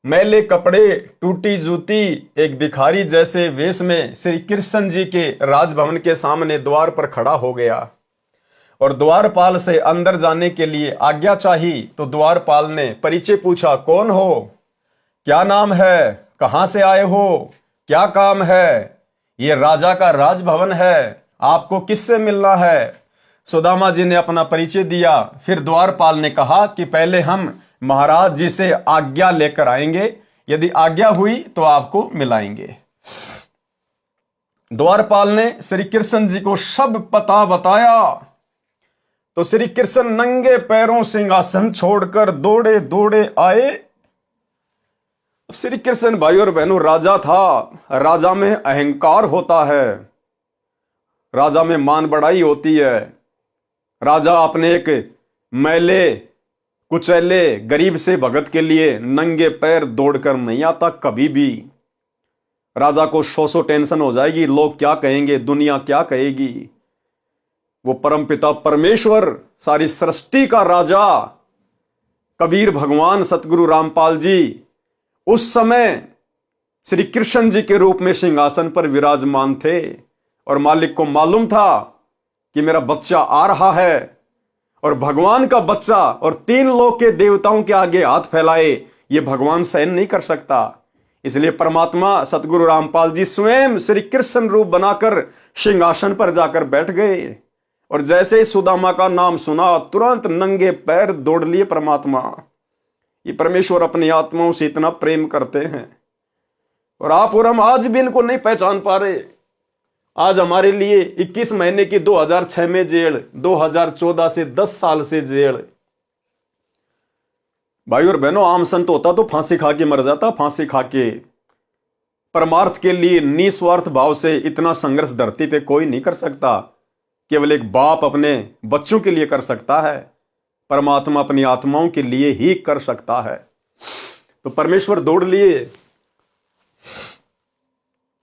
मैले कपड़े, टूटी जूती, एक भिखारी जैसे वेश में श्री कृष्ण जी के राजभवन के सामने द्वार पर खड़ा हो गया और द्वारपाल से अंदर जाने के लिए आज्ञा चाहिए। तो द्वारपाल ने परिचय पूछा, कौन हो, क्या नाम है, कहां से आए हो, क्या काम है? ये राजा का राजभवन है, आपको किससे मिलना है? सुदामा जी ने अपना परिचय दिया। फिर द्वारपाल ने कहा कि पहले हम महाराज जी से आज्ञा लेकर आएंगे, यदि आज्ञा हुई तो आपको मिलाएंगे। द्वारपाल ने श्री कृष्ण जी को सब पता बताया। तो श्री कृष्ण नंगे पैरों सिंहासन छोड़कर दौड़े दौड़े आए। श्री कृष्ण भाई और बहनों, राजा था, राजा में अहंकार होता है, राजा में मान बढ़ाई होती है। राजा अपने एक मैले कुचैले गरीब से भगत के लिए नंगे पैर दौड़कर नहीं आता कभी भी। राजा को सौ टेंशन हो जाएगी, लोग क्या कहेंगे, दुनिया क्या कहेगी। वो परमपिता परमेश्वर, सारी सृष्टि का राजा कबीर भगवान सतगुरु रामपाल जी उस समय श्री कृष्ण जी के रूप में सिंहासन पर विराजमान थे और मालिक को मालूम था कि मेरा बच्चा आ रहा है। और भगवान का बच्चा और 3 लोक के देवताओं के आगे हाथ फैलाए, ये भगवान सहन नहीं कर सकता। इसलिए परमात्मा सतगुरु रामपाल जी स्वयं श्री कृष्ण रूप बनाकर सिंहासन पर जाकर बैठ गए। और जैसे ही सुदामा का नाम सुना, तुरंत नंगे पैर दौड़ लिए परमात्मा। ये परमेश्वर अपनी आत्माओं से इतना प्रेम करते हैं और आप और हम आज भी इनको नहीं पहचान पा रहे। आज हमारे लिए 21 महीने की 2006 में जेल, 2014 से 10 साल से जेल। भाई और बहनों, आम संत होता तो फांसी खा के मर जाता, फांसी खा के। परमार्थ के लिए निस्वार्थ भाव से इतना संघर्ष धरती पे कोई नहीं कर सकता। केवल एक बाप अपने बच्चों के लिए कर सकता है, परमात्मा अपनी आत्माओं के लिए ही कर सकता है। तो परमेश्वर दौड़ लिए।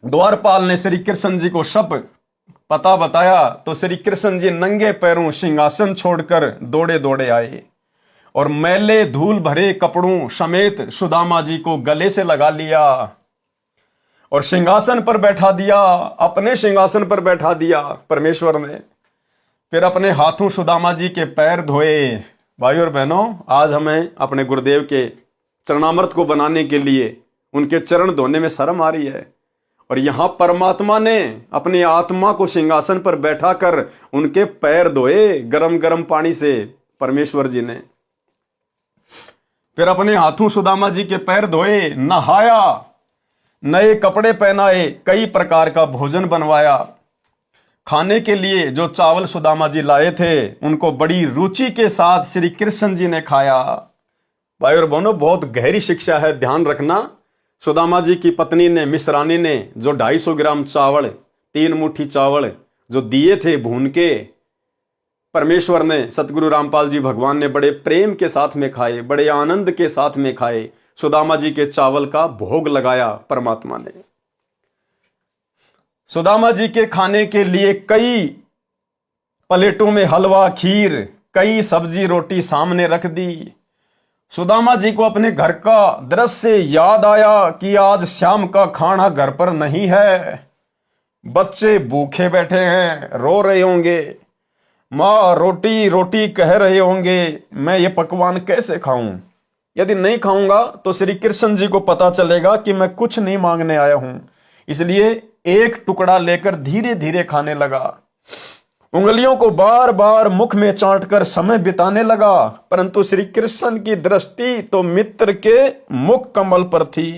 द्वारपाल ने श्री कृष्ण जी को सब पता बताया। तो श्री कृष्ण जी नंगे पैरों सिंहासन छोड़कर दौड़े दौड़े आए और मैले धूल भरे कपड़ों समेत सुदामा जी को गले से लगा लिया और सिंहासन पर बैठा दिया, अपने सिंहासन पर बैठा दिया परमेश्वर ने। फिर अपने हाथों सुदामा जी के पैर धोए। भाई और बहनों, आज हमें अपने गुरुदेव के चरणामृत को बनाने के लिए उनके चरण धोने में शर्म आ रही है। और यहां परमात्मा ने अपनी आत्मा को सिंहासन पर बैठा कर उनके पैर धोए गरम गरम पानी से, परमेश्वर जी ने। फिर अपने हाथों सुदामा जी के पैर धोए, नहाया, नए कपड़े पहनाए, कई प्रकार का भोजन बनवाया। खाने के लिए जो चावल सुदामा जी लाए थे उनको बड़ी रुचि के साथ श्री कृष्ण जी ने खाया। भाई और बहनों, बहुत गहरी शिक्षा है, ध्यान रखना। सुदामा जी की पत्नी ने, मिश्रानी ने जो 250 ग्राम चावल, 3 मुट्ठी चावल जो दिए थे भून के, परमेश्वर ने, सतगुरु रामपाल जी भगवान ने बड़े प्रेम के साथ में खाए, बड़े आनंद के साथ में खाए। सुदामा जी के चावल का भोग लगाया परमात्मा ने। सुदामा जी के खाने के लिए कई प्लेटों में हलवा, खीर, कई सब्जी रोटी सामने रख दी। सुदामा जी को अपने घर का दृश्य याद आया कि आज शाम का खाना घर पर नहीं है, बच्चे भूखे बैठे हैं, रो रहे होंगे, माँ रोटी रोटी कह रहे होंगे, मैं ये पकवान कैसे खाऊं? यदि नहीं खाऊंगा तो श्री कृष्ण जी को पता चलेगा कि मैं कुछ नहीं मांगने आया हूं। इसलिए एक टुकड़ा लेकर धीरे धीरे खाने लगा, उंगलियों को बार बार मुख में चाटकर समय बिताने लगा। परंतु श्री कृष्ण की दृष्टि तो मित्र के मुख कमल पर थी।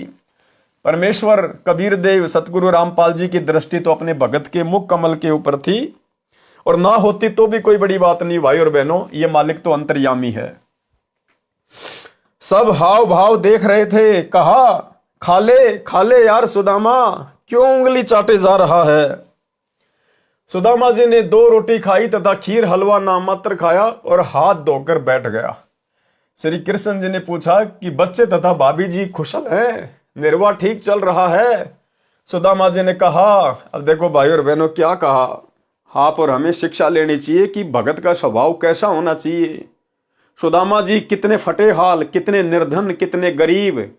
परमेश्वर कबीर देव सतगुरु रामपाल जी की दृष्टि तो अपने भगत के मुख कमल के ऊपर थी। और ना होती तो भी कोई बड़ी बात नहीं भाई और बहनों, ये मालिक तो अंतर्यामी है। सब हाव भाव देख रहे थे, कहा खा ले यार सुदामा, क्यों उंगली चाटे जा रहा है। सुदामा जी ने 2 रोटी खाई तथा खीर हलवा नाम मात्र खाया और हाथ धोकर बैठ गया। श्री कृष्ण जी ने पूछा कि बच्चे तथा भाभी जी कुशल हैं, निर्वाह ठीक चल रहा है। सुदामा जी ने कहा, अब देखो भाई और बहनों क्या कहा, आप और हमें शिक्षा लेनी चाहिए कि भगत का स्वभाव कैसा होना चाहिए। सुदामा जी कितने फटे हाल, कितने निर्धन, कितने गरीब,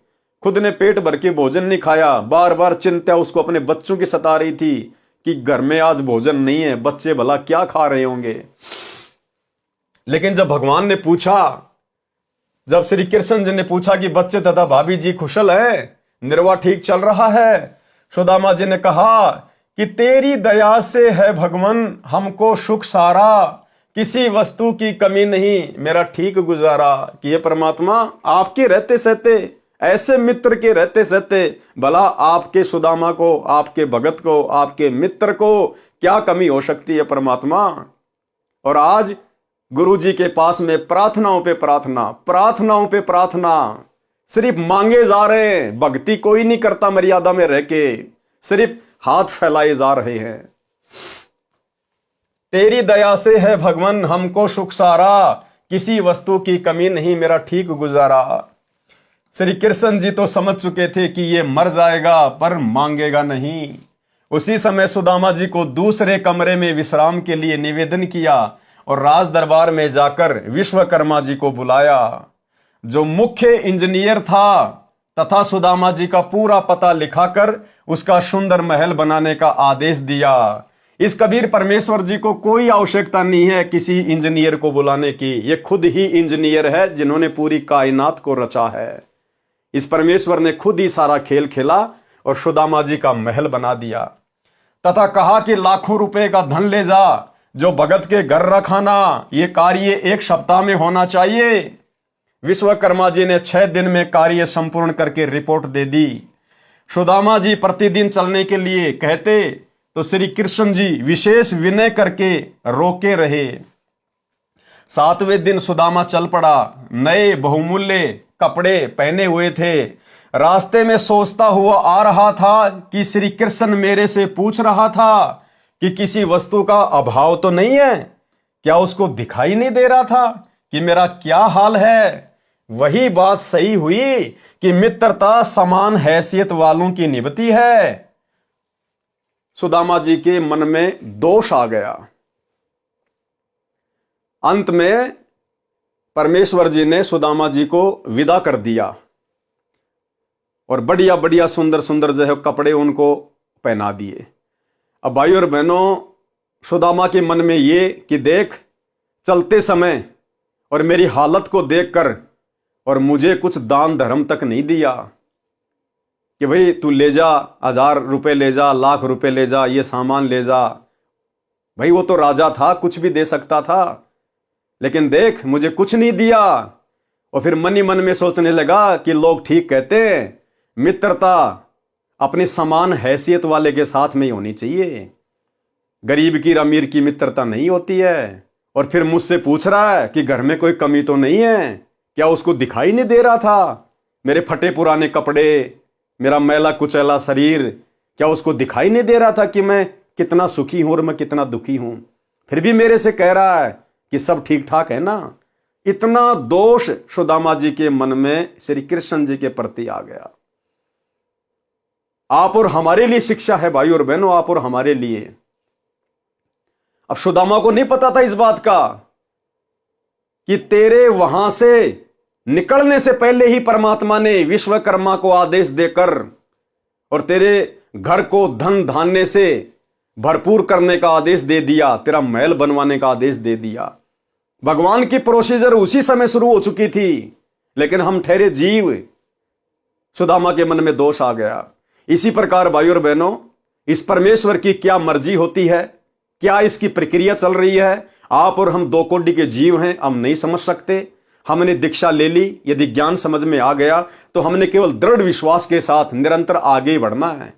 खुद ने पेट भर के भोजन नहीं खाया, बार बार चिंता उसको अपने बच्चों की सता रही थी कि घर में आज भोजन नहीं है, बच्चे भला क्या खा रहे होंगे। लेकिन जब भगवान ने पूछा, जब श्री कृष्ण जी ने पूछा कि बच्चे तथा भाभी जी कुशल हैं, निर्वाह ठीक चल रहा है, सुदामा जी ने कहा कि तेरी दया से है भगवान हमको सुख सारा, किसी वस्तु की कमी नहीं, मेरा ठीक गुजारा। कि ये परमात्मा आपके रहते सहते, ऐसे मित्र के रहते सहते भला आपके सुदामा को, आपके भगत को, आपके मित्र को क्या कमी हो सकती है परमात्मा। और आज गुरु जी के पास में प्रार्थनाओं पे प्रार्थना, प्रार्थनाओं पे प्रार्थना, सिर्फ मांगे जा रहे हैं, भक्ति कोई नहीं करता मर्यादा में रह के, सिर्फ हाथ फैलाए जा रहे हैं। तेरी दया से है भगवान हमको सुख सारा, किसी वस्तु की कमी नहीं, मेरा ठीक गुजारा। श्री कृष्ण जी तो समझ चुके थे कि ये मर जाएगा पर मांगेगा नहीं। उसी समय सुदामा जी को दूसरे कमरे में विश्राम के लिए निवेदन किया और राज दरबार में जाकर विश्वकर्मा जी को बुलाया, जो मुख्य इंजीनियर था, तथा सुदामा जी का पूरा पता लिखाकर उसका सुंदर महल बनाने का आदेश दिया। इस कबीर परमेश्वर जी को कोई आवश्यकता नहीं है किसी इंजीनियर को बुलाने की, ये खुद ही इंजीनियर है जिन्होंने पूरी कायनात को रचा है। इस परमेश्वर ने खुद ही सारा खेल खेला और सुदामा जी का महल बना दिया, तथा कहा कि लाखों रुपए का धन ले जा, जो भगत के घर रखाना, ये कार्य 1 सप्ताह में होना चाहिए। विश्वकर्मा जी ने 6 दिन में कार्य संपूर्ण करके रिपोर्ट दे दी। सुदामा जी प्रतिदिन चलने के लिए कहते तो श्री कृष्ण जी विशेष विनय करके रोके रहे। 7वें दिन सुदामा चल पड़ा, नए बहुमूल्य कपड़े पहने हुए थे। रास्ते में सोचता हुआ आ रहा था कि श्री कृष्ण मेरे से पूछ रहा था कि किसी वस्तु का अभाव तो नहीं है। क्या उसको दिखाई नहीं दे रहा था कि मेरा क्या हाल है? वही बात सही हुई कि मित्रता समान हैसियत वालों की निभती है। सुदामा जी के मन में दोष आ गया। अंत में परमेश्वर जी ने सुदामा जी को विदा कर दिया और बढ़िया बढ़िया सुंदर सुंदर जो है कपड़े उनको पहना दिए। अब भाई और बहनों, सुदामा के मन में ये कि देख, चलते समय और मेरी हालत को देखकर और मुझे कुछ दान धर्म तक नहीं दिया कि भाई तू ले जा, 1000 रुपए ले जा, लाख रुपए ले जा, ये सामान ले जा। भाई वो तो राजा था, कुछ भी दे सकता था, लेकिन देख मुझे कुछ नहीं दिया। और फिर मन ही मन में सोचने लगा कि लोग ठीक कहते हैं, मित्रता अपनी समान हैसियत वाले के साथ में ही होनी चाहिए, गरीब की अमीर की मित्रता नहीं होती है। और फिर मुझसे पूछ रहा है कि घर में कोई कमी तो नहीं है, क्या उसको दिखाई नहीं दे रहा था? मेरे फटे पुराने कपड़े, मेरा मैला कुचैला शरीर, क्या उसको दिखाई नहीं दे रहा था कि मैं कितना सुखी हूं और मैं कितना दुखी हूं? फिर भी मेरे से कह रहा है कि सब ठीक ठाक है ना। इतना दोष सुदामा जी के मन में श्री कृष्ण जी के प्रति आ गया। आप और हमारे लिए शिक्षा है भाई और बहनों, आप और हमारे लिए। अब सुदामा को नहीं पता था इस बात का कि तेरे वहां से निकलने से पहले ही परमात्मा ने विश्वकर्मा को आदेश देकर और तेरे घर को धन धान्य से भरपूर करने का आदेश दे दिया, तेरा महल बनवाने का आदेश दे दिया। भगवान की प्रोसीजर उसी समय शुरू हो चुकी थी, लेकिन हम ठहरे जीव। सुदामा के मन में दोष आ गया। इसी प्रकार भाई और बहनों, इस परमेश्वर की क्या मर्जी होती है, क्या इसकी प्रक्रिया चल रही है, आप और हम 2 कोटि के जीव हैं, हम नहीं समझ सकते। हमने दीक्षा ले ली, यदि ज्ञान समझ में आ गया तो हमने केवल दृढ़ विश्वास के साथ निरंतर आगे बढ़ना है।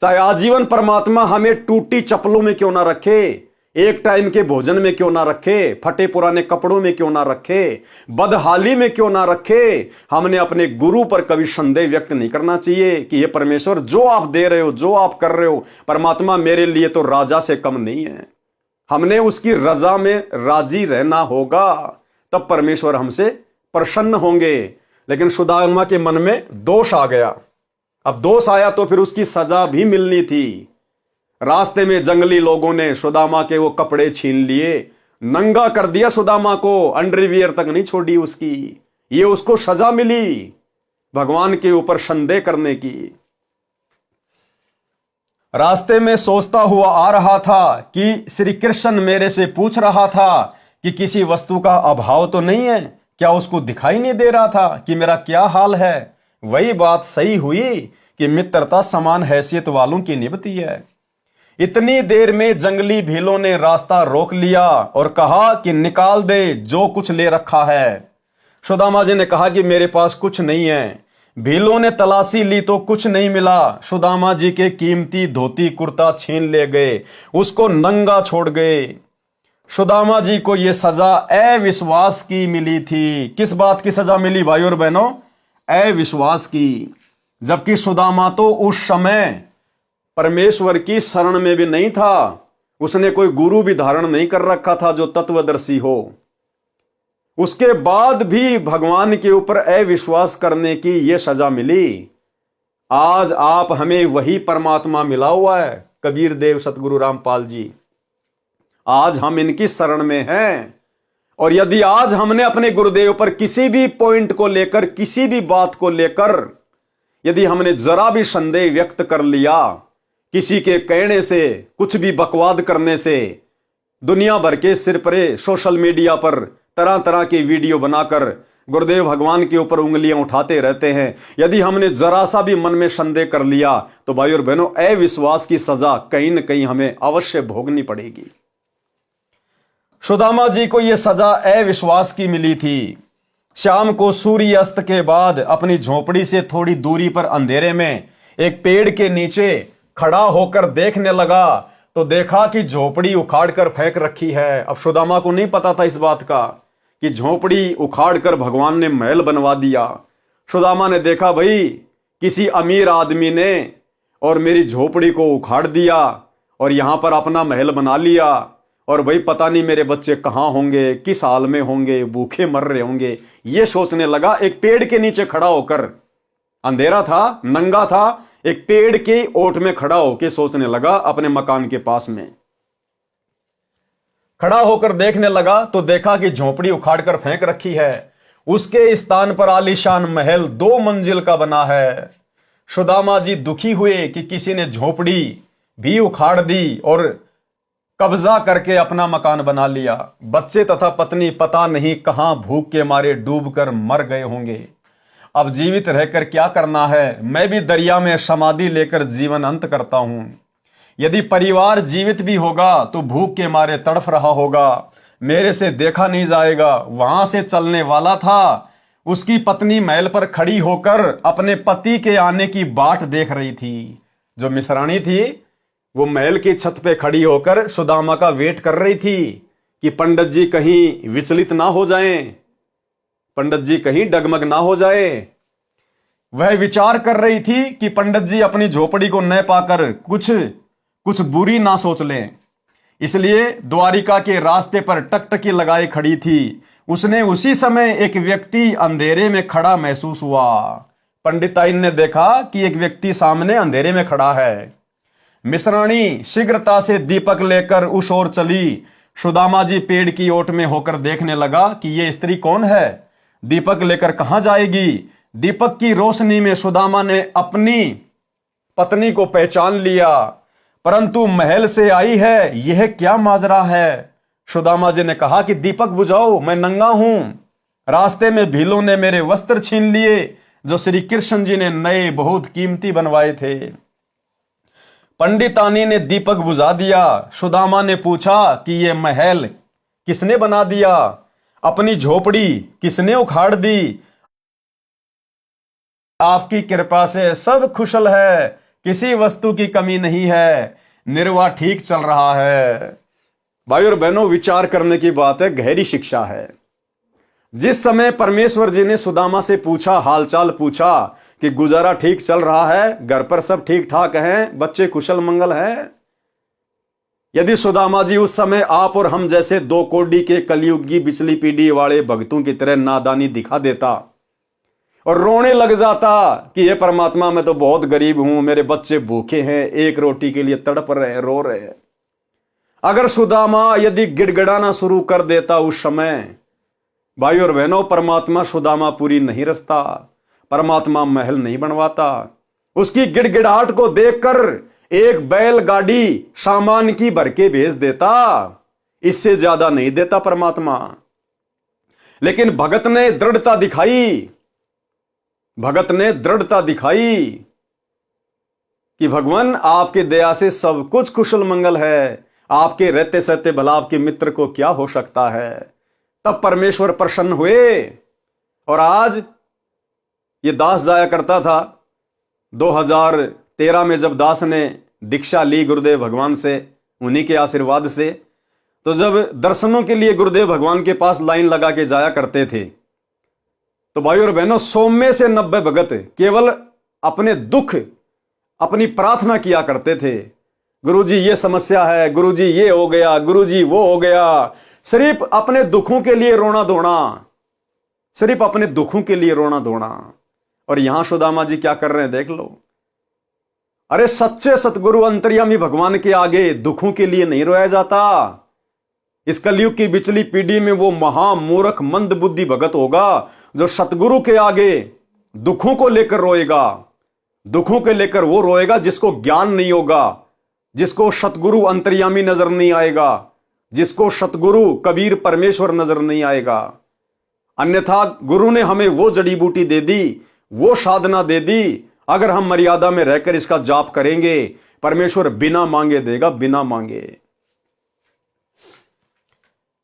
चाहे आजीवन परमात्मा हमें टूटी चप्पलों में क्यों ना रखे, एक टाइम के भोजन में क्यों ना रखे, फटे पुराने कपड़ों में क्यों ना रखे, बदहाली में क्यों ना रखे। हमने अपने गुरु पर कभी संदेह व्यक्त नहीं करना चाहिए कि ये परमेश्वर जो आप दे रहे हो, जो आप कर रहे हो, परमात्मा मेरे लिए तो राजा से कम नहीं है। हमने उसकी रजा में राजी रहना होगा, तब परमेश्वर हमसे प्रसन्न होंगे। लेकिन सुदामा के मन में दोष आ गया। अब दोष आया तो फिर उसकी सजा भी मिलनी थी। रास्ते में जंगली लोगों ने सुदामा के वो कपड़े छीन लिए, नंगा कर दिया सुदामा को, अंडरवियर तक नहीं छोड़ी उसकी। ये उसको सजा मिली भगवान के ऊपर संदेह करने की। रास्ते में सोचता हुआ आ रहा था कि श्री कृष्ण मेरे से पूछ रहा था कि किसी वस्तु का अभाव तो नहीं है। क्या उसको दिखाई नहीं दे रहा था कि मेरा क्या हाल है? वही बात सही हुई कि मित्रता समान हैसियत वालों की निभती है। इतनी देर में जंगली भीलों ने रास्ता रोक लिया और कहा कि निकाल दे जो कुछ ले रखा है। सुदामा जी ने कहा कि मेरे पास कुछ नहीं है। भीलों ने तलाशी ली तो कुछ नहीं मिला। सुदामा जी के कीमती धोती कुर्ता छीन ले गए, उसको नंगा छोड़ गए। सुदामा जी को यह सजा अविश्वास की मिली थी। किस बात की सजा मिली भाई और बहनों? अविश्वास की। जबकि सुदामा तो उस समय परमेश्वर की शरण में भी नहीं था। उसने कोई गुरु भी धारण नहीं कर रखा था जो तत्वदर्शी हो। उसके बाद भी भगवान के ऊपर अविश्वास करने की यह सजा मिली। आज आप हमें वही परमात्मा मिला हुआ है, कबीर देव सतगुरु रामपाल जी। आज हम इनकी शरण में हैं। और यदि आज हमने अपने गुरुदेव पर किसी भी पॉइंट को लेकर, किसी भी बात को लेकर यदि हमने जरा भी संदेह व्यक्त कर लिया, किसी के कहने से, कुछ भी बकवाद करने से, दुनिया भर के सिर परे सोशल मीडिया पर तरह तरह के वीडियो बनाकर गुरुदेव भगवान के ऊपर उंगलियां उठाते रहते हैं, यदि हमने जरा सा भी मन में संदेह कर लिया तो भाई और बहनों, अविश्वास की सजा कहीं न कहीं हमें अवश्य भोगनी पड़ेगी। सुदामा जी को यह सजा अविश्वास की मिली थी। शाम को सूर्य अस्त के बाद अपनी झोपड़ी से थोड़ी दूरी पर अंधेरे में एक पेड़ के नीचे खड़ा होकर देखने लगा तो देखा कि झोपड़ी उखाड़कर फेंक रखी है। अब सुदामा को नहीं पता था इस बात का कि झोपड़ी उखाड़कर भगवान ने महल बनवा दिया। सुदामा ने देखा भाई किसी अमीर आदमी ने और मेरी झोपड़ी को उखाड़ दिया और यहां पर अपना महल बना लिया, और भाई पता नहीं मेरे बच्चे कहां होंगे, किस हाल में होंगे, भूखे मर रहे होंगे। ये सोचने लगा एक पेड़ के नीचे खड़ा होकर। अंधेरा था, नंगा था, एक पेड़ के ओट में खड़ा होकर सोचने लगा। अपने मकान के पास में खड़ा होकर देखने लगा तो देखा कि झोपड़ी उखाड़कर फेंक रखी है। उसके स्थान पर आलीशान महल 2 मंजिल का बना है। सुदामा जी दुखी हुए कि किसी ने झोपड़ी भी उखाड़ दी और कब्जा करके अपना मकान बना लिया। बच्चे तथा पत्नी पता नहीं कहां भूख के मारे डूबकर मर गए होंगे। अब जीवित रहकर क्या करना है? मैं भी दरिया में समाधि लेकर जीवन अंत करता हूं। यदि परिवार जीवित भी होगा तो भूख के मारे तड़फ रहा होगा, मेरे से देखा नहीं जाएगा। वहां से चलने वाला था। उसकी पत्नी महल पर खड़ी होकर अपने पति के आने की बाट देख रही थी। जो मिसरानी थी वो महल की छत पे खड़ी होकर सुदामा का वेट कर रही थी कि पंडित जी कहीं विचलित ना हो जाएं, पंडित जी कहीं डगमग ना हो जाए। वह विचार कर रही थी कि पंडित जी अपनी झोपड़ी को न पाकर कुछ बुरी ना सोच लें। इसलिए द्वारिका के रास्ते पर टकटकी लगाए खड़ी थी। उसने उसी समय एक व्यक्ति अंधेरे में खड़ा महसूस हुआ। पंडिताइन ने देखा कि एक व्यक्ति सामने अंधेरे में खड़ा है। मिश्राणी शीघ्रता से दीपक लेकर उस ओर चली। सुदामा जी पेड़ की ओट में होकर देखने लगा कि यह स्त्री कौन है, दीपक लेकर कहां जाएगी। दीपक की रोशनी में सुदामा ने अपनी पत्नी को पहचान लिया, परंतु महल से आई है, यह क्या माजरा है। सुदामा जी ने कहा कि दीपक बुझाओ, मैं नंगा हूं। रास्ते में भीलों ने मेरे वस्त्र छीन लिए जो श्री कृष्ण जी ने नए बहुत कीमती बनवाए थे। पंडितानी ने दीपक बुझा दिया। सुदामा ने पूछा कि यह महल किसने बना दिया, अपनी झोपड़ी किसने उखाड़ दी। आपकी कृपा से सब कुशल है, किसी वस्तु की कमी नहीं है, निर्वाह ठीक चल रहा है। भाई और बहनों, विचार करने की बात है, गहरी शिक्षा है। जिस समय परमेश्वर जी ने सुदामा से पूछा, हालचाल पूछा कि गुजारा ठीक चल रहा है, घर पर सब ठीक ठाक हैं, बच्चे कुशल मंगल हैं, यदि सुदामा जी उस समय आप और हम जैसे दो कोडी के कलयुगी बिचली पीढ़ी वाले भक्तों की तरह नादानी दिखा देता और रोने लग जाता कि ये परमात्मा, मैं तो बहुत गरीब हूं, मेरे बच्चे भूखे हैं, एक रोटी के लिए तड़प रहे हैं, रो रहे हैं, अगर सुदामा यदि गिड़गिड़ाना शुरू कर देता उस समय, भाई और बहनों, परमात्मा सुदामा पूरी नहीं रचता, परमात्मा महल नहीं बनवाता। उसकी गिड़गिड़ाहट को देखकर एक बैलगाड़ी सामान की भर के भेज देता, इससे ज्यादा नहीं देता परमात्मा। लेकिन भगत ने दृढ़ता दिखाई, भगत ने दृढ़ता दिखाई कि भगवान आपके दया से सब कुछ कुशल मंगल है, आपके रहते सहते भला आपके मित्र को क्या हो सकता है। तब परमेश्वर प्रसन्न हुए और आज ये दास जाया करता था 2013 में, जब दास ने दीक्षा ली गुरुदेव भगवान से, उन्हीं के आशीर्वाद से, तो जब दर्शनों के लिए गुरुदेव भगवान के पास लाइन लगा के जाया करते थे, तो भाई और बहनों, 100 में से 90 भगत केवल अपने दुख, अपनी प्रार्थना किया करते थे। गुरुजी ये समस्या है, गुरुजी ये हो गया, गुरुजी वो हो गया, सिर्फ अपने दुखों के लिए रोना धोना, सिर्फ अपने दुखों के लिए रोना धोना। और यहां सुदामा जी क्या कर रहे हैं, देख लो। अरे सच्चे सतगुरु अंतर्यामी भगवान के आगे दुखों के लिए नहीं रोया जाता। इस कलयुग की बिचली पीढ़ी में वो महामूर्ख मंद बुद्धि भगत होगा जो सतगुरु के आगे दुखों को लेकर रोएगा। दुखों के लेकर वो रोएगा जिसको ज्ञान नहीं होगा, जिसको सतगुरु अंतर्यामी नजर नहीं आएगा, जिसको सतगुरु कबीर परमेश्वर नजर नहीं आएगा। अन्यथा गुरु ने हमें वो जड़ी बूटी दे दी, वो साधना दे दी, अगर हम मर्यादा में रहकर इसका जाप करेंगे, परमेश्वर बिना मांगे देगा, बिना मांगे।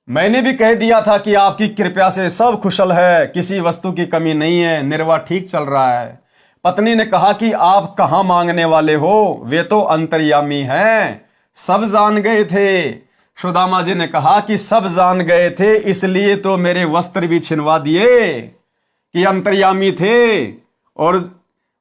मैंने भी कह दिया था कि आपकी कृपा से सब कुशल है, किसी वस्तु की कमी नहीं है, निर्वाह ठीक चल रहा है। पत्नी ने कहा कि आप कहां मांगने वाले हो, वे तो अंतर्यामी हैं, सब जान गए थे। सुदामा जी ने कहा कि सब जान गए थे, इसलिए तो मेरे वस्त्र भी छिनवा दिए कि अंतर्यामी थे, और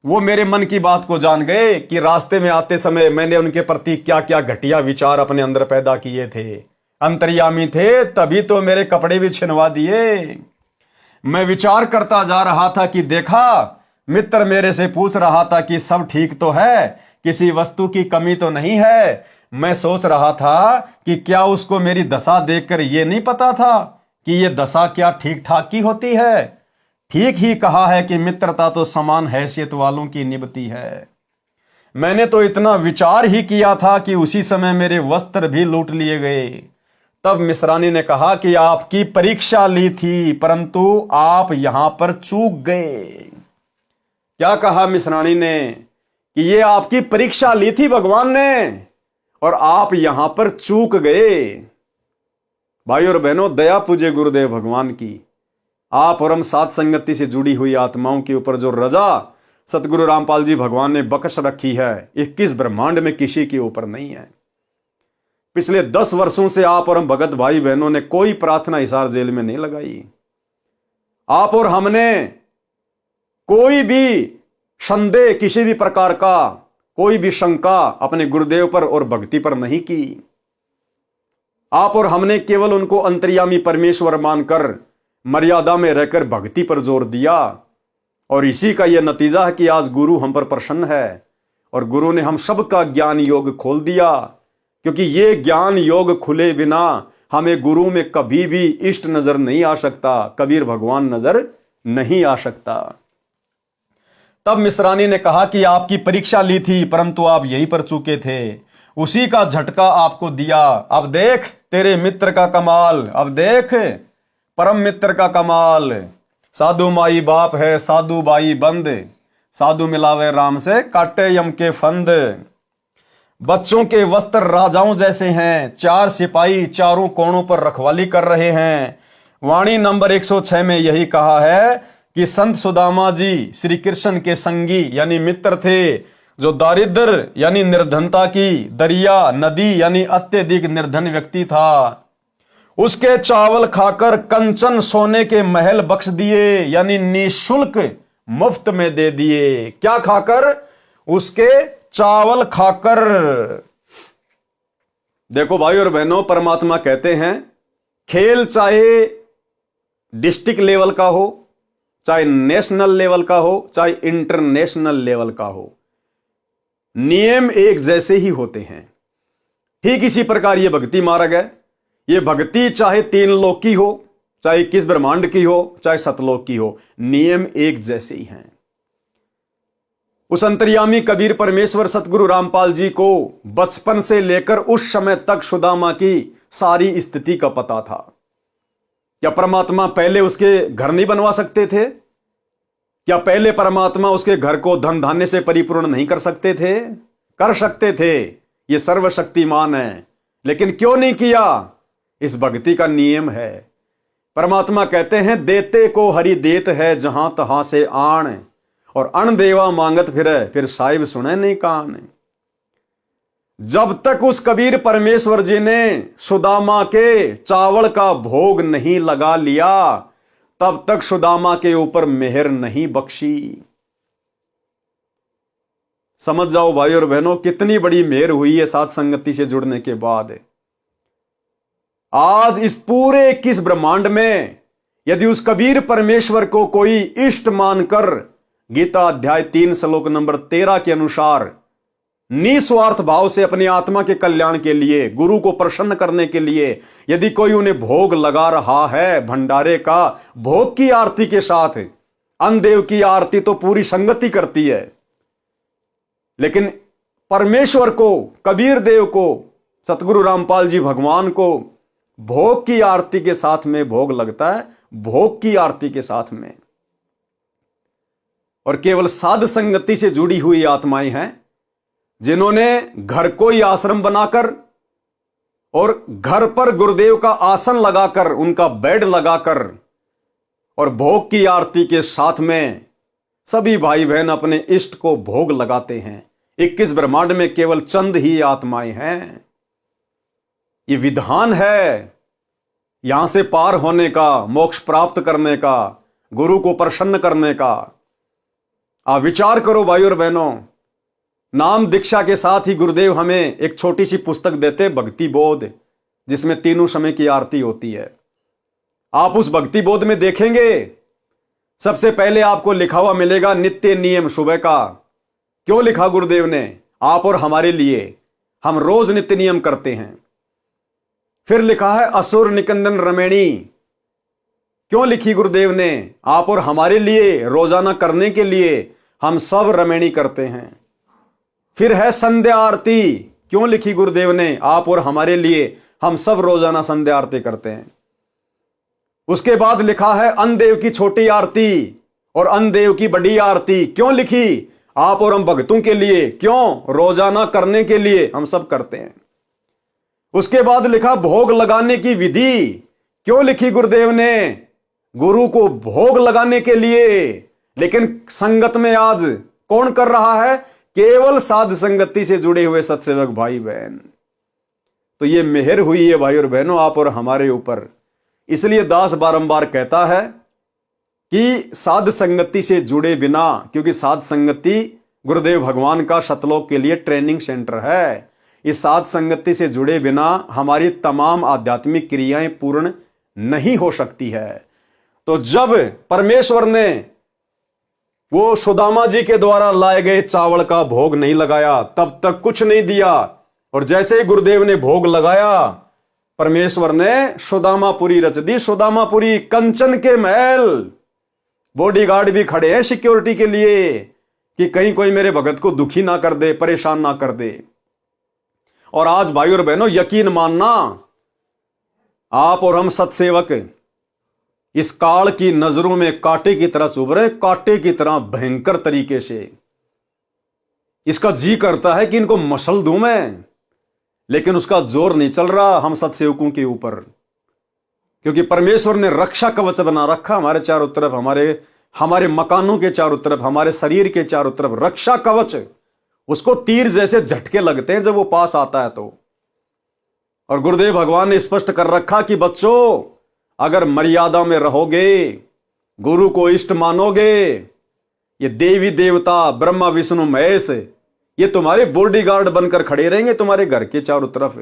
वो मेरे मन की बात को जान गए कि रास्ते में आते समय मैंने उनके प्रति क्या क्या घटिया विचार अपने अंदर पैदा किए थे। अंतर्यामी थे तभी तो मेरे कपड़े भी छिनवा दिए। मैं विचार करता जा रहा था कि देखा, मित्र मेरे से पूछ रहा था कि सब ठीक तो है, किसी वस्तु की कमी तो नहीं है। मैं सोच रहा था कि क्या उसको मेरी दशा देखकर यह नहीं पता था कि यह दशा क्या ठीक ठाक की होती है। ठीक ही कहा है कि मित्रता तो समान हैसियत वालों की निभती है। मैंने तो इतना विचार ही किया था कि उसी समय मेरे वस्त्र भी लूट लिए गए। तब मिश्रानी ने कहा कि आपकी परीक्षा ली थी, परंतु आप यहां पर चूक गए। क्या कहा मिश्रानी ने कि ये आपकी परीक्षा ली थी भगवान ने और आप यहां पर चूक गए। भाई और बहनों, दया पूजे गुरुदेव भगवान की, आप और हम साथ संगति से जुड़ी हुई आत्माओं के ऊपर जो रजा सतगुरु रामपाल जी भगवान ने बख्श रखी है, 21 ब्रह्मांड में किसी के ऊपर नहीं है। पिछले 10 वर्षों से आप और हम भगत भाई बहनों ने कोई प्रार्थना हिसार जेल में नहीं लगाई। आप और हमने कोई भी संदेह, किसी भी प्रकार का कोई भी शंका अपने गुरुदेव पर और भक्ति पर नहीं की। आप और हमने केवल उनको अंतर्यामी परमेश्वर मानकर मर्यादा में रहकर भक्ति पर जोर दिया, और इसी का यह नतीजा है कि आज गुरु हम पर प्रसन्न है और गुरु ने हम सबका ज्ञान योग खोल दिया। क्योंकि ये ज्ञान योग खुले बिना हमें गुरु में कभी भी इष्ट नजर नहीं आ सकता, कबीर भगवान नजर नहीं आ सकता। तब मिश्रानी ने कहा कि आपकी परीक्षा ली थी परंतु आप यहीं पर चूके थे, उसी का झटका आपको दिया। अब देख तेरे मित्र का कमाल, अब देख परम मित्र का कमाल। साधु माई बाप है, साधु बाई बंद, साधु मिलावे राम से काटे यम के फंद। बच्चों के वस्त्र राजाओं जैसे हैं, 4 सिपाही चारों कोणों पर रखवाली कर रहे हैं। वाणी नंबर 106 में यही कहा है कि संत सुदामा जी श्री कृष्ण के संगी यानी मित्र थे। जो दारिद्र यानी निर्धनता की दरिया नदी यानी अत्यधिक निर्धन व्यक्ति था, उसके चावल खाकर कंचन सोने के महल बख्श दिए, यानी निशुल्क मुफ्त में दे दिए। क्या खाकर? उसके चावल खाकर। देखो भाई और बहनों, परमात्मा कहते हैं खेल चाहे डिस्ट्रिक्ट लेवल का हो, चाहे नेशनल लेवल का हो, चाहे इंटरनेशनल लेवल का हो, नियम एक जैसे ही होते हैं। ठीक इसी प्रकार यह भक्ति मार्ग है। यह भक्ति चाहे 3 लोक की हो, चाहे किस ब्रह्मांड की हो, चाहे सतलोक की हो, नियम एक जैसे ही हैं। उस अंतर्यामी कबीर परमेश्वर सतगुरु रामपाल जी को बचपन से लेकर उस समय तक सुदामा की सारी स्थिति का पता था। क्या परमात्मा पहले उसके घर नहीं बनवा सकते थे? क्या पहले परमात्मा उसके घर को धन धान्य से परिपूर्ण नहीं कर सकते थे? कर सकते थे, ये सर्वशक्तिमान है, लेकिन क्यों नहीं किया? इस भक्ति का नियम है। परमात्मा कहते हैं देते को हरि देत है जहां तहां से आण, और अण देवा मांगत फिर साहिब सुने नहीं कान। जब तक उस कबीर परमेश्वर जी ने सुदामा के चावल का भोग नहीं लगा लिया, तब तक सुदामा के ऊपर मेहर नहीं बख्शी। समझ जाओ भाई और बहनों, कितनी बड़ी मेहर हुई है साथ संगति से जुड़ने के बाद। आज इस पूरे 21 ब्रह्मांड में यदि उस कबीर परमेश्वर को कोई इष्ट मानकर गीता अध्याय 3 श्लोक नंबर 13 के अनुसार निस्वार्थ भाव से अपनी आत्मा के कल्याण के लिए, गुरु को प्रसन्न करने के लिए यदि कोई उन्हें भोग लगा रहा है भंडारे का, भोग की आरती के साथ, अन्नदेव की आरती तो पूरी संगति करती है, लेकिन परमेश्वर को, कबीर देव को, सतगुरु रामपाल जी भगवान को भोग की आरती के साथ में भोग लगता है, भोग की आरती के साथ में। और केवल साध संगति से जुड़ी हुई आत्माएं हैं जिन्होंने घर को ही आश्रम बनाकर और घर पर गुरुदेव का आसन लगाकर, उनका बेड लगाकर और भोग की आरती के साथ में सभी भाई बहन अपने इष्ट को भोग लगाते हैं। 21 ब्रह्मांड में केवल चंद ही आत्माएं हैं। ये विधान है यहां से पार होने का, मोक्ष प्राप्त करने का, गुरु को प्रसन्न करने का। आप विचार करो भाई और बहनों, नाम दीक्षा के साथ ही गुरुदेव हमें एक छोटी सी पुस्तक देते, भक्ति बोध, जिसमें तीनों समय की आरती होती है। आप उस भक्ति बोध में देखेंगे सबसे पहले आपको लिखा हुआ मिलेगा नित्य नियम सुबह का। क्यों लिखा गुरुदेव ने? आप और हमारे लिए, हम रोज नित्य नियम करते हैं। फिर लिखा है असुर निकंदन रमेणी। क्यों लिखी गुरुदेव ने? आप और हमारे लिए, रोजाना करने के लिए हम सब रमेणी करते हैं। फिर है संध्या आरती। क्यों लिखी गुरुदेव ने? आप और हमारे लिए, हम सब रोजाना संध्या आरती करते हैं। उसके बाद लिखा है अन्नदेव की छोटी आरती और अन्नदेव की बड़ी आरती। क्यों लिखी? आप और हम भक्तों के लिए। क्यों? रोजाना करने के लिए, हम सब करते हैं। उसके बाद लिखा भोग लगाने की विधि। क्यों लिखी गुरुदेव ने? गुरु को भोग लगाने के लिए। लेकिन संगत में आज कौन कर रहा है? केवल साध संगति से जुड़े हुए सत्सेवक भाई बहन। तो ये मेहर हुई है भाई और बहनों आप और हमारे ऊपर। इसलिए दास बारंबार कहता है कि साध संगति से जुड़े बिना, क्योंकि साध संगति गुरुदेव भगवान का सतलोक के लिए ट्रेनिंग सेंटर है, इस साध संगति से जुड़े बिना हमारी तमाम आध्यात्मिक क्रियाएं पूर्ण नहीं हो सकती है। तो जब परमेश्वर ने वो सुदामा जी के द्वारा लाए गए चावल का भोग नहीं लगाया, तब तक कुछ नहीं दिया। और जैसे ही गुरुदेव ने भोग लगाया, परमेश्वर ने सुदामापुरी रच दी। सुदामापुरी, कंचन के महल, बॉडीगार्ड भी खड़े हैं सिक्योरिटी के लिए कि कहीं कोई मेरे भगत को दुखी ना कर दे, परेशान ना कर दे। और आज भाई और बहनों यकीन मानना, आप और हम सत्सेवक इस काल की नजरों में कांटे की तरह चुभ रहे, कांटे की तरह भयंकर तरीके से। इसका जी करता है कि इनको मसल दूं मैं, लेकिन उसका जोर नहीं चल रहा हम सत्सेवकों के ऊपर, क्योंकि परमेश्वर ने रक्षा कवच बना रखा हमारे चारों तरफ, हमारे मकानों के चारों तरफ, हमारे शरीर के चारों तरफ रक्षा कवच। उसको तीर जैसे झटके लगते हैं जब वो पास आता है तो। और गुरुदेव भगवान ने स्पष्ट कर रखा कि बच्चों, अगर मर्यादा में रहोगे, गुरु को इष्ट मानोगे, ये देवी देवता ब्रह्मा विष्णु महेश ये तुम्हारे बॉडीगार्ड बनकर खड़े रहेंगे तुम्हारे घर के चारों तरफ,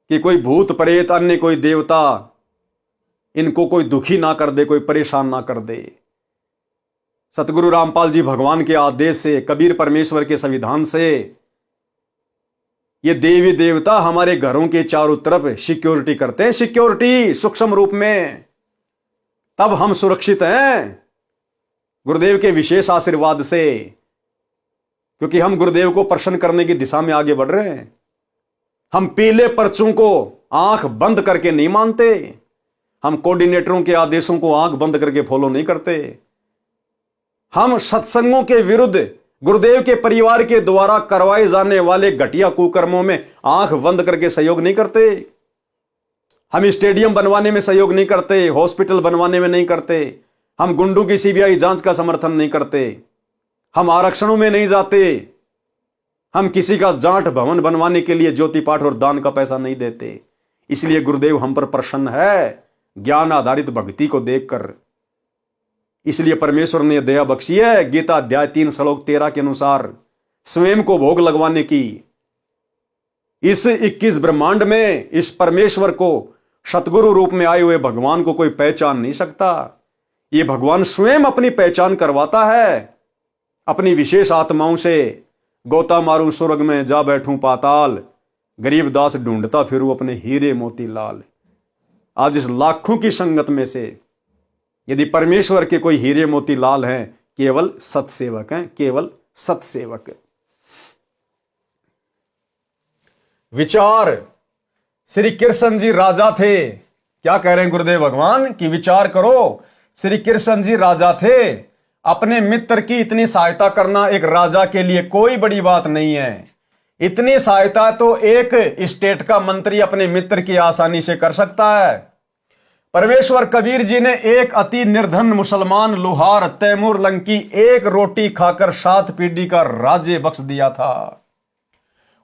कि कोई भूत प्रेत अन्य कोई देवता इनको कोई दुखी ना कर दे, कोई परेशान ना कर दे। सतगुरु रामपाल जी भगवान के आदेश से, कबीर परमेश्वर के संविधान से ये देवी देवता हमारे घरों के चारों तरफ सिक्योरिटी करते हैं, सिक्योरिटी सूक्ष्म रूप में। तब हम सुरक्षित हैं गुरुदेव के विशेष आशीर्वाद से, क्योंकि हम गुरुदेव को प्रसन्न करने की दिशा में आगे बढ़ रहे हैं। हम पीले पर्चों को आंख बंद करके नहीं मानते, हम कोऑर्डिनेटरों के आदेशों को आंख बंद करके फॉलो नहीं करते, हम सत्संगों के विरुद्ध गुरुदेव के परिवार के द्वारा करवाए जाने वाले घटिया कुकर्मों में आंख बंद करके सहयोग नहीं करते। हम स्टेडियम बनवाने में सहयोग नहीं करते, हॉस्पिटल बनवाने में नहीं करते, हम गुंडों की सीबीआई जांच का समर्थन नहीं करते, हम आरक्षणों में नहीं जाते, हम किसी का जाट भवन बनवाने के लिए ज्योति पाठ और दान का पैसा नहीं देते। इसलिए गुरुदेव हम पर प्रसन्न है ज्ञान आधारित भक्ति को देखकर। इसलिए परमेश्वर ने दया बख्शी है गीता अध्याय 3 श्लोक 13 के अनुसार स्वयं को भोग लगवाने की। इस 21 ब्रह्मांड में इस परमेश्वर को सतगुरु रूप में आए हुए भगवान को कोई पहचान नहीं सकता। ये भगवान स्वयं अपनी पहचान करवाता है अपनी विशेष आत्माओं से। गोता मारूं स्वर्ग में जा बैठूं पाताल, गरीब दास ढूंढता फिरूं अपने हीरे मोती लाल। आज इस लाखों की संगत में से यदि परमेश्वर के कोई हीरे मोती लाल हैं, केवल सत्सेवक हैं, केवल सत्सेवक। विचार, श्री कृष्ण जी राजा थे। क्या कह रहे हैं गुरुदेव भगवान कि विचार करो। श्री कृष्ण जी राजा थे, अपने मित्र की इतनी सहायता करना एक राजा के लिए कोई बड़ी बात नहीं है। इतनी सहायता तो एक स्टेट का मंत्री अपने मित्र की आसानी से कर सकता है। परमेश्वर कबीर जी ने एक अति निर्धन मुसलमान लुहार तैमूर लंग की एक रोटी खाकर 7 पीढ़ी का राज्य बख्श दिया था।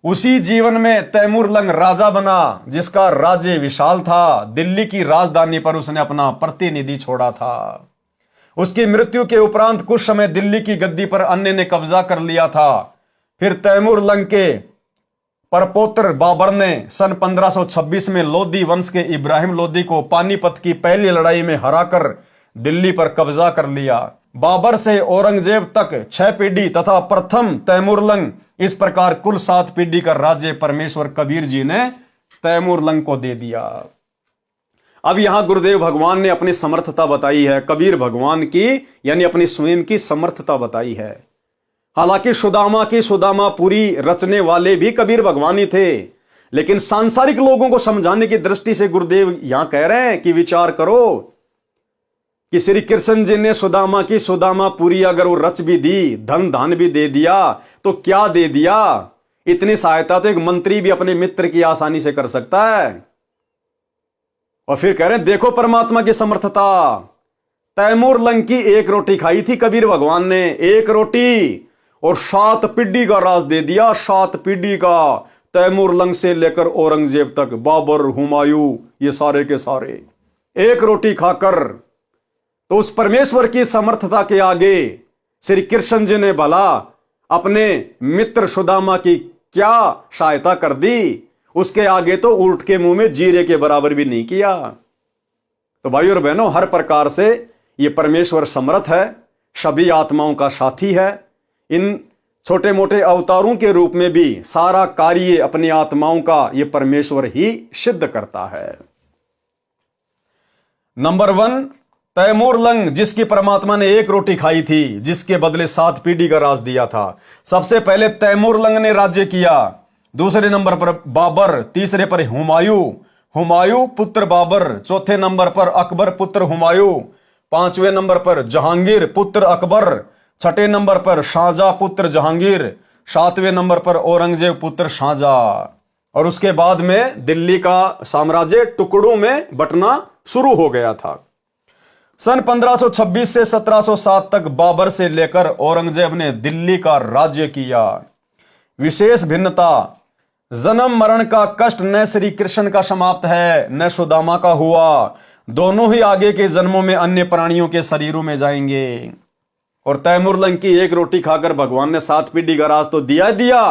उसी जीवन में तैमूर लंग राजा बना जिसका राज्य विशाल था। दिल्ली की राजधानी पर उसने अपना प्रतिनिधि छोड़ा था। उसकी मृत्यु के उपरांत कुछ समय दिल्ली की गद्दी पर अन्य ने कब्जा कर लिया था। फिर तैमूर लंग के परपोत्र बाबर ने सन 1526 में लोधी वंश के इब्राहिम लोधी को पानीपत की पहली लड़ाई में हराकर दिल्ली पर कब्जा कर लिया। बाबर से औरंगजेब तक 6 पीढ़ी तथा प्रथम तैमूर लंग, इस प्रकार कुल 7 पीढ़ी का राज्य परमेश्वर कबीर जी ने तैमूर लंग को दे दिया। अब यहां गुरुदेव भगवान ने अपनी समर्थता बताई है, कबीर भगवान की यानी अपनी स्वयं की समर्थता बताई है। हालांकि सुदामापुरी रचने वाले भी कबीर भगवान ही थे, लेकिन सांसारिक लोगों को समझाने की दृष्टि से गुरुदेव यहां कह रहे हैं कि विचार करो कि श्री कृष्ण जी ने सुदामापुरी अगर वो रच भी दी, धन धान भी दे दिया, तो क्या दे दिया। इतनी सहायता तो एक मंत्री भी अपने मित्र की आसानी से कर सकता है। और फिर कह रहे हैं देखो परमात्मा की समर्थता। तैमूर लंग की एक रोटी खाई थी कबीर भगवान ने, एक रोटी, और 7 पीढ़ी का राज दे दिया। 7 पीढ़ी का, तैमूर लंग से लेकर औरंगजेब तक, बाबर, हुमायूं, ये सारे के सारे एक रोटी खाकर। तो उस परमेश्वर की समर्थता के आगे श्री कृष्ण जी ने भला अपने मित्र सुदामा की क्या सहायता कर दी, उसके आगे तो ऊंट के मुंह में जीरे के बराबर भी नहीं किया। तो भाइयों और बहनों, हर प्रकार से ये परमेश्वर समर्थ है, सभी आत्माओं का साथी है। इन छोटे मोटे अवतारों के रूप में भी सारा कार्य अपनी आत्माओं का ये परमेश्वर ही सिद्ध करता है। नंबर 1, तैमूर लंग जिसकी परमात्मा ने एक रोटी खाई थी, जिसके बदले 7 पीढ़ी का राज दिया था। सबसे पहले तैमूर लंग ने राज्य किया। दूसरे नंबर पर बाबर, तीसरे पर हुमायूं पुत्र बाबर, चौथे नंबर पर अकबर पुत्र हुमायूं, 5वें नंबर पर जहांगीर पुत्र अकबर, 6ठे नंबर पर शाहजहां पुत्र जहांगीर, 7वें नंबर पर औरंगजेब पुत्र शाहजहां। और उसके बाद में दिल्ली का साम्राज्य टुकड़ों में बंटना शुरू हो गया था। सन 1526 से 1707 तक बाबर से लेकर औरंगजेब ने दिल्ली का राज्य किया। विशेष भिन्नता, जन्म मरण का कष्ट न श्री कृष्ण का समाप्त है न सुदामा का हुआ, दोनों ही आगे के जन्मों में अन्य प्राणियों के शरीरों में जाएंगे। और तैमूर की एक रोटी खाकर भगवान ने 7 पीढ़ी का राज तो दिया ही दिया,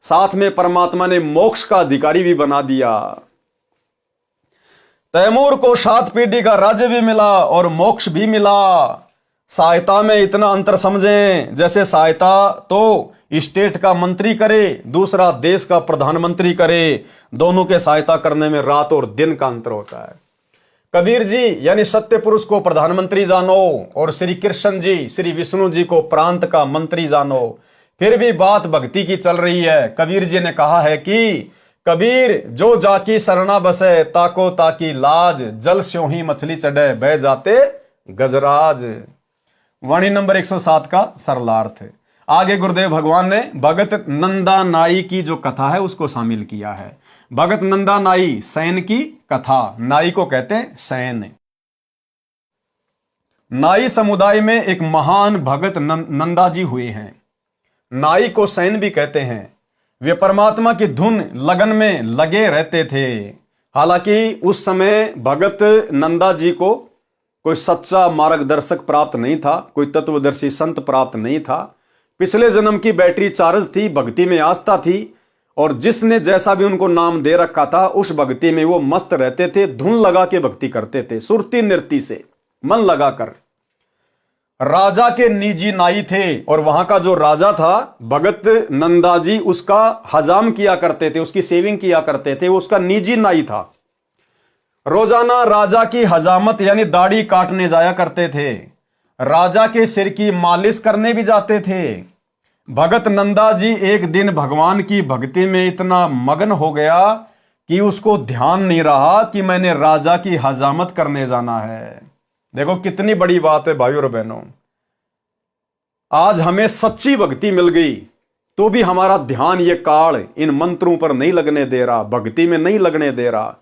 साथ में परमात्मा ने मोक्ष का अधिकारी भी बना दिया। तैमूर को 7 पीढ़ी का राज्य भी मिला और मोक्ष भी मिला। सहायता में इतना अंतर समझें, जैसे सहायता तो स्टेट का मंत्री करे, दूसरा देश का प्रधानमंत्री करे, दोनों के सहायता करने में रात और दिन का अंतर होता है। कबीर जी यानी सत्य पुरुष को प्रधानमंत्री जानो और श्री कृष्ण जी श्री विष्णु जी को प्रांत का मंत्री जानो। फिर भी बात भक्ति की चल रही है। कबीर जी ने कहा है कि कबीर जो जाकी सरना बसे, ताको ताकी लाज, जल स्यों ही मछली चढ़े, बह जाते गजराज। वाणी नंबर 107 का सरलार्थ है। आगे गुरुदेव भगवान ने भगत नंदा नाई की जो कथा है उसको शामिल किया है। भगत नंदा नाई सैन की कथा, नाई को कहते हैं सैन। नाई समुदाय में एक महान भगत नंदा जी हुए हैं। नाई को सैन भी कहते हैं। वे परमात्मा की धुन लगन में लगे रहते थे। हालांकि उस समय भगत नंदा जी को कोई सच्चा मार्गदर्शक प्राप्त नहीं था, कोई तत्वदर्शी संत प्राप्त नहीं था। पिछले जन्म की बैटरी चार्ज थी, भक्ति में आस्था थी, और जिसने जैसा भी उनको नाम दे रखा था उस भक्ति में वो मस्त रहते थे, धुन लगा के भक्ति करते थे, सुरती नृत्य से मन लगाकर। राजा के निजी नाई थे और वहां का जो राजा था भगत नंदा जी उसका हजाम किया करते थे, उसकी सेविंग किया करते थे, वो उसका निजी नाई था। रोजाना राजा की हजामत यानी दाढ़ी काटने जाया करते थे, राजा के सिर की मालिश करने भी जाते थे। भगत नंदा जी एक दिन भगवान की भक्ति में इतना मगन हो गया कि उसको ध्यान नहीं रहा कि मैंने राजा की हजामत करने जाना है। देखो कितनी बड़ी बात है भाइयों और बहनों। आज हमें सच्ची भक्ति मिल गई तो भी हमारा ध्यान ये काल इन मंत्रों पर नहीं लगने दे रहा, भक्ति में नहीं लगने दे रहा।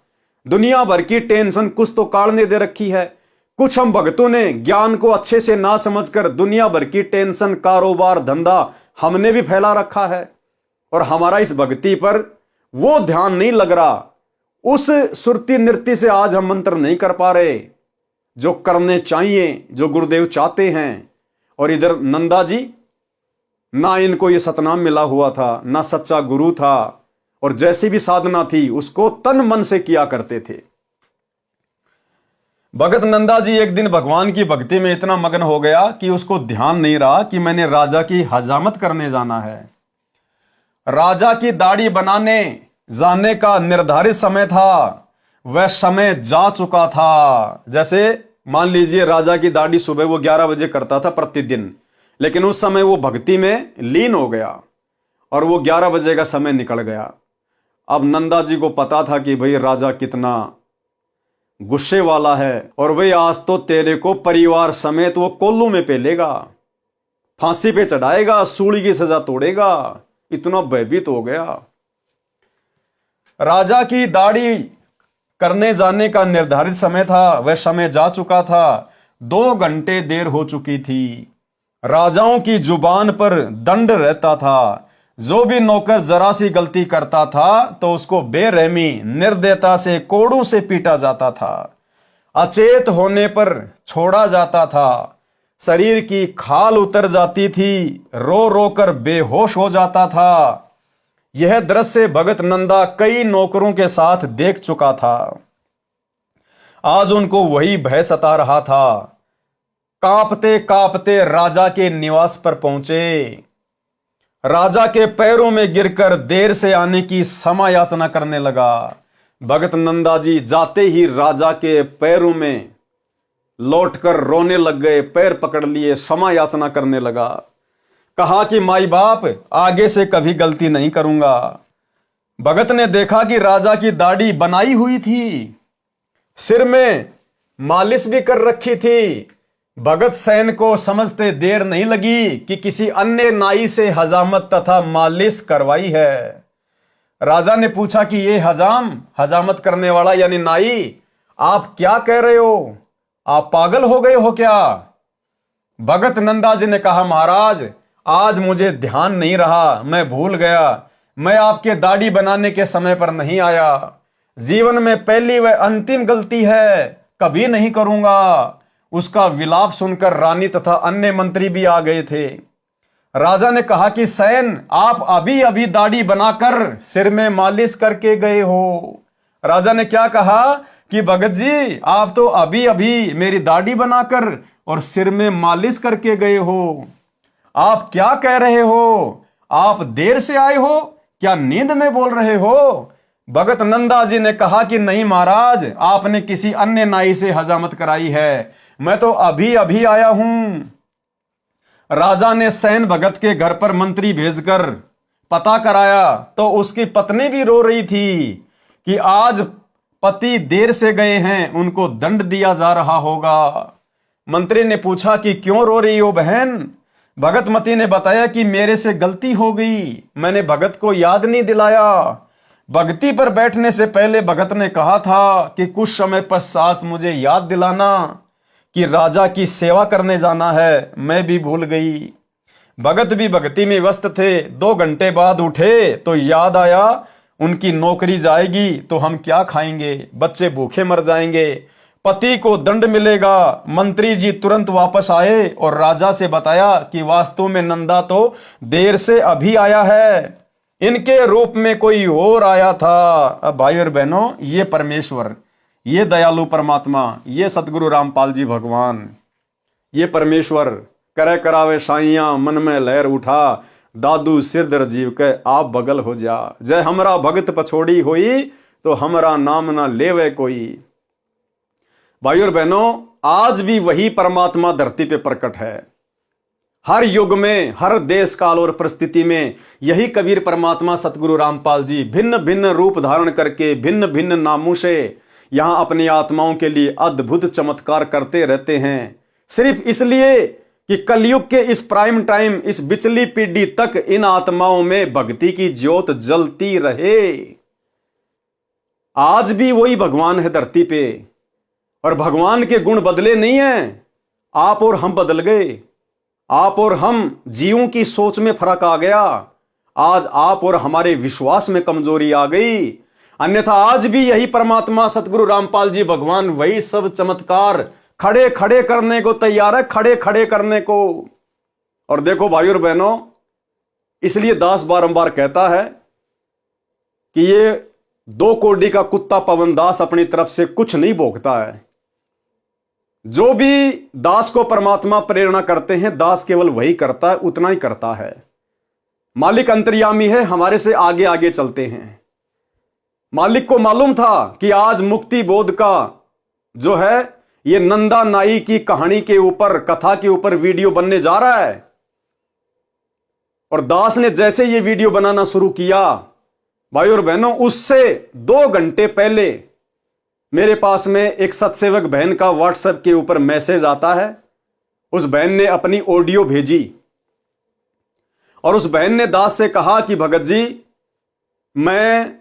दुनिया भर की टेंशन कुछ तो काल ने दे रखी है। कुछ हम भक्तों ने ज्ञान को अच्छे से ना समझकर दुनिया भर की टेंशन, कारोबार, धंधा हमने भी फैला रखा है और हमारा इस भक्ति पर वो ध्यान नहीं लग रहा। उस सुरती नृत्य से आज हम मंत्र नहीं कर पा रहे जो करने चाहिए, जो गुरुदेव चाहते हैं। और इधर नंदा जी, ना इनको ये सतनाम मिला हुआ था, ना सच्चा गुरु था, और जैसी भी साधना थी उसको तन मन से किया करते थे। भगत नंदा जी एक दिन भगवान की भक्ति में इतना मगन हो गया कि उसको ध्यान नहीं रहा कि मैंने राजा की हजामत करने जाना है। राजा की दाढ़ी बनाने जाने का निर्धारित समय था, वह समय जा चुका था। जैसे मान लीजिए राजा की दाढ़ी सुबह वो 11 बजे करता था प्रतिदिन, लेकिन उस समय वो भक्ति में लीन हो गया और वो 11 बजे का समय निकल गया। अब नंदा जी को पता था कि भाई राजा कितना गुस्से वाला है और भाई आज तो तेरे को परिवार समेत वो कोल्लू में पेलेगा, फांसी पे चढ़ाएगा, सूली की सजा तोड़ेगा। इतना भयभीत हो गया। राजा की दाढ़ी करने जाने का निर्धारित समय था, वह समय जा चुका था। 2 घंटे देर हो चुकी थी। राजाओं की जुबान पर दंड रहता था। जो भी नौकर जरा सी गलती करता था तो उसको बेरहमी निर्दयता से कोड़ों से पीटा जाता था, अचेत होने पर छोड़ा जाता था, शरीर की खाल उतर जाती थी, रो रो कर बेहोश हो जाता था। यह दृश्य भगत नंदा कई नौकरों के साथ देख चुका था। आज उनको वही भय सता रहा था। कांपते कांपते राजा के निवास पर पहुंचे। राजा के पैरों में गिरकर देर से आने की क्षमा याचना करने लगा। भगत नंदा जी जाते ही राजा के पैरों में लौटकर रोने लग गए, पैर पकड़ लिए, क्षमा याचना करने लगा। कहा कि माई बाप आगे से कभी गलती नहीं करूंगा। भगत ने देखा कि राजा की दाढ़ी बनाई हुई थी, सिर में मालिश भी कर रखी थी। भगत सैन को समझते देर नहीं लगी कि किसी अन्य नाई से हजामत तथा मालिश करवाई है। राजा ने पूछा कि ये हजामत करने वाला यानी नाई, आप क्या कह रहे हो? आप पागल हो गए हो क्या? भगत नंदा जी ने कहा, महाराज आज मुझे ध्यान नहीं रहा, मैं भूल गया, मैं आपके दाढ़ी बनाने के समय पर नहीं आया। जीवन में पहली व अंतिम गलती है, कभी नहीं करूंगा। उसका विलाप सुनकर रानी तथा अन्य मंत्री भी आ गए थे। राजा ने कहा कि सैन, आप अभी अभी दाढ़ी बनाकर सिर में मालिश करके गए हो। राजा ने क्या कहा कि भगत जी आप तो अभी अभी मेरी दाढ़ी बनाकर और सिर में मालिश करके गए हो। आप क्या कह रहे हो? आप देर से आए हो? क्या नींद में बोल रहे हो? भगत नंदा जी ने कहा कि नहीं महाराज, आपने किसी अन्य नाई से हजामत कराई है, मैं तो अभी अभी आया हूं। राजा ने सैन भगत के घर पर मंत्री भेजकर पता कराया तो उसकी पत्नी भी रो रही थी कि आज पति देर से गए हैं, उनको दंड दिया जा रहा होगा। मंत्री ने पूछा कि क्यों रो रही हो बहन? भगतमती ने बताया कि मेरे से गलती हो गई, मैंने भगत को याद नहीं दिलाया। भक्ति पर बैठने से पहले भगत ने कहा था कि कुछ समय पश्चात मुझे याद दिलाना कि राजा की सेवा करने जाना है, मैं भी भूल गई। भगत भी भक्ति में व्यस्त थे। 2 घंटे बाद उठे तो याद आया उनकी नौकरी जाएगी तो हम क्या खाएंगे, बच्चे भूखे मर जाएंगे, पति को दंड मिलेगा। मंत्री जी तुरंत वापस आए और राजा से बताया कि वास्तव में नंदा तो देर से अभी आया है, इनके रूप में कोई और आया था। अब भाई और बहनों, ये परमेश्वर, ये दयालु परमात्मा, ये सतगुरु रामपाल जी भगवान, ये परमेश्वर करे करावे साइया मन में लहर उठा, दादू सिर दर जीव के आप बगल हो जा। जय हमरा भगत पछोड़ी होई तो हमरा नाम ना लेवे कोई। भाई और बहनों, आज भी वही परमात्मा धरती पे प्रकट है। हर युग में, हर देश काल और परिस्थिति में यही कबीर परमात्मा सतगुरु रामपाल जी भिन्न भिन्न रूप धारण करके भिन्न भिन्न नामों से यहां अपनी आत्माओं के लिए अद्भुत चमत्कार करते रहते हैं, सिर्फ इसलिए कि कलयुग के इस प्राइम टाइम, इस बिचली पीढ़ी तक इन आत्माओं में भक्ति की ज्योत जलती रहे। आज भी वही भगवान है धरती पे और भगवान के गुण बदले नहीं हैं। आप और हम बदल गए, आप और हम जीवों की सोच में फर्क आ गया। आज आप और हमारे विश्वास में कमजोरी आ गई, अन्यथा आज भी यही परमात्मा सतगुरु रामपाल जी भगवान वही सब चमत्कार खड़े खड़े करने को तैयार है, खड़े खड़े करने को। और देखो भाई और बहनों, इसलिए दास बारंबार कहता है कि ये 2 कोड़ी का कुत्ता पवन दास अपनी तरफ से कुछ नहीं भोगता है। जो भी दास को परमात्मा प्रेरणा करते हैं, दास केवल वही करता है, उतना ही करता है। मालिक अंतर्यामी है, हमारे से आगे आगे चलते हैं। मालिक को मालूम था कि आज मुक्ति बोध का जो है ये नंदा नाई की कहानी के ऊपर, कथा के ऊपर वीडियो बनने जा रहा है। और दास ने जैसे ये वीडियो बनाना शुरू किया, भाई और बहनों, उससे 2 घंटे पहले मेरे पास में एक सत्सेवक बहन का व्हाट्सएप के ऊपर मैसेज आता है। उस बहन ने अपनी ऑडियो भेजी और उस बहन ने दास से कहा कि भगत जी, मैं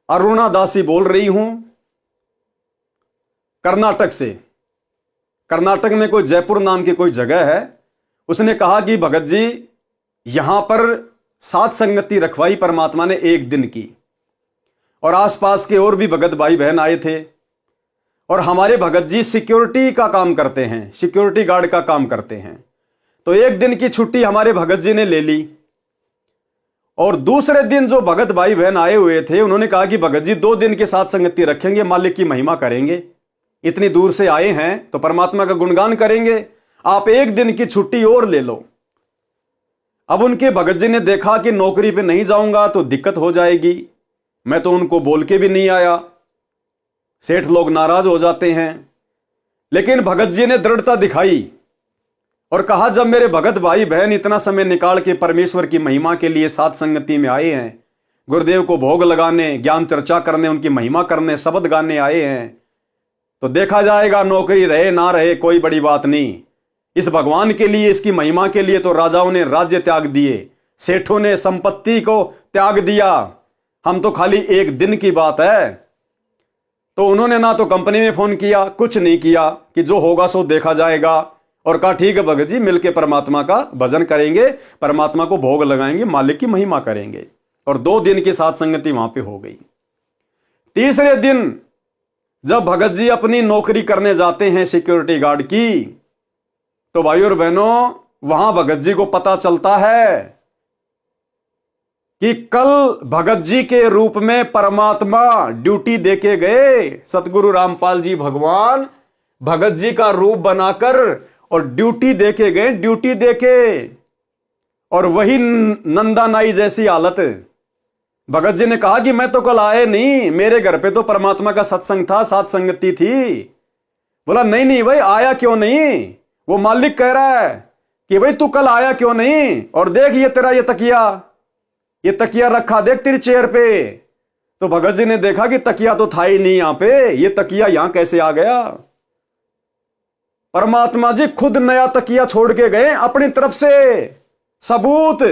अरुणा दासी बोल रही हूं कर्नाटक से। कर्नाटक में कोई जयपुर नाम की कोई जगह है। उसने कहा कि भगत जी, यहां पर सात संगति रखवाई परमात्मा ने 1 दिन की और आसपास के और भी भगत भाई बहन आए थे। और हमारे भगत जी सिक्योरिटी का काम करते हैं, सिक्योरिटी गार्ड का काम करते हैं। तो 1 दिन की छुट्टी हमारे भगत जी ने ले ली। और दूसरे दिन जो भगत भाई बहन आए हुए थे, उन्होंने कहा कि भगत जी 2 दिन के साथ संगति रखेंगे, मालिक की महिमा करेंगे, इतनी दूर से आए हैं तो परमात्मा का गुणगान करेंगे, आप 1 दिन की छुट्टी और ले लो। अब उनके भगत जी ने देखा कि नौकरी पे नहीं जाऊंगा तो दिक्कत हो जाएगी, मैं तो उनको बोल के भी नहीं आया, सेठ लोग नाराज हो जाते हैं। लेकिन भगत जी ने दृढ़ता दिखाई और कहा, जब मेरे भगत भाई बहन इतना समय निकाल के परमेश्वर की महिमा के लिए साथ संगति में आए हैं, गुरुदेव को भोग लगाने, ज्ञान चर्चा करने, उनकी महिमा करने, शब्द गाने आए हैं, तो देखा जाएगा, नौकरी रहे ना रहे कोई बड़ी बात नहीं। इस भगवान के लिए, इसकी महिमा के लिए तो राजाओं ने राज्य त्याग दिए, सेठों ने संपत्ति को त्याग दिया, हम तो खाली 1 दिन की बात है। तो उन्होंने ना तो कंपनी में फोन किया, कुछ नहीं किया कि जो होगा सो देखा जाएगा, और कहा ठीक है भगत जी, मिलके परमात्मा का भजन करेंगे, परमात्मा को भोग लगाएंगे, मालिक की महिमा करेंगे। और 2 दिन की साथ संगति वहां पे हो गई। तीसरे दिन जब भगत जी अपनी नौकरी करने जाते हैं सिक्योरिटी गार्ड की, तो भाई और बहनों वहां भगत जी को पता चलता है कि कल भगत जी के रूप में परमात्मा ड्यूटी देके गए। सतगुरु रामपाल जी भगवान भगत जी का रूप बनाकर और ड्यूटी देके गए, ड्यूटी देके, और वही नंदा नाई जैसी हालत। भगत जी ने कहा कि मैं तो कल आए नहीं, मेरे घर पे तो परमात्मा का सत्संग था, साथ संगति थी। बोला नहीं नहीं भाई, आया क्यों नहीं? वो मालिक कह रहा है कि भाई तू कल आया क्यों नहीं, और देख ये तेरा ये तकिया रखा देख तेरी चेयर पे। तो भगत जी ने देखा कि तकिया तो था ही नहीं यहां पे, ये तकिया यहां कैसे आ गया? परमात्मा जी खुद नया तकिया छोड़ के गए अपनी तरफ से, सबूत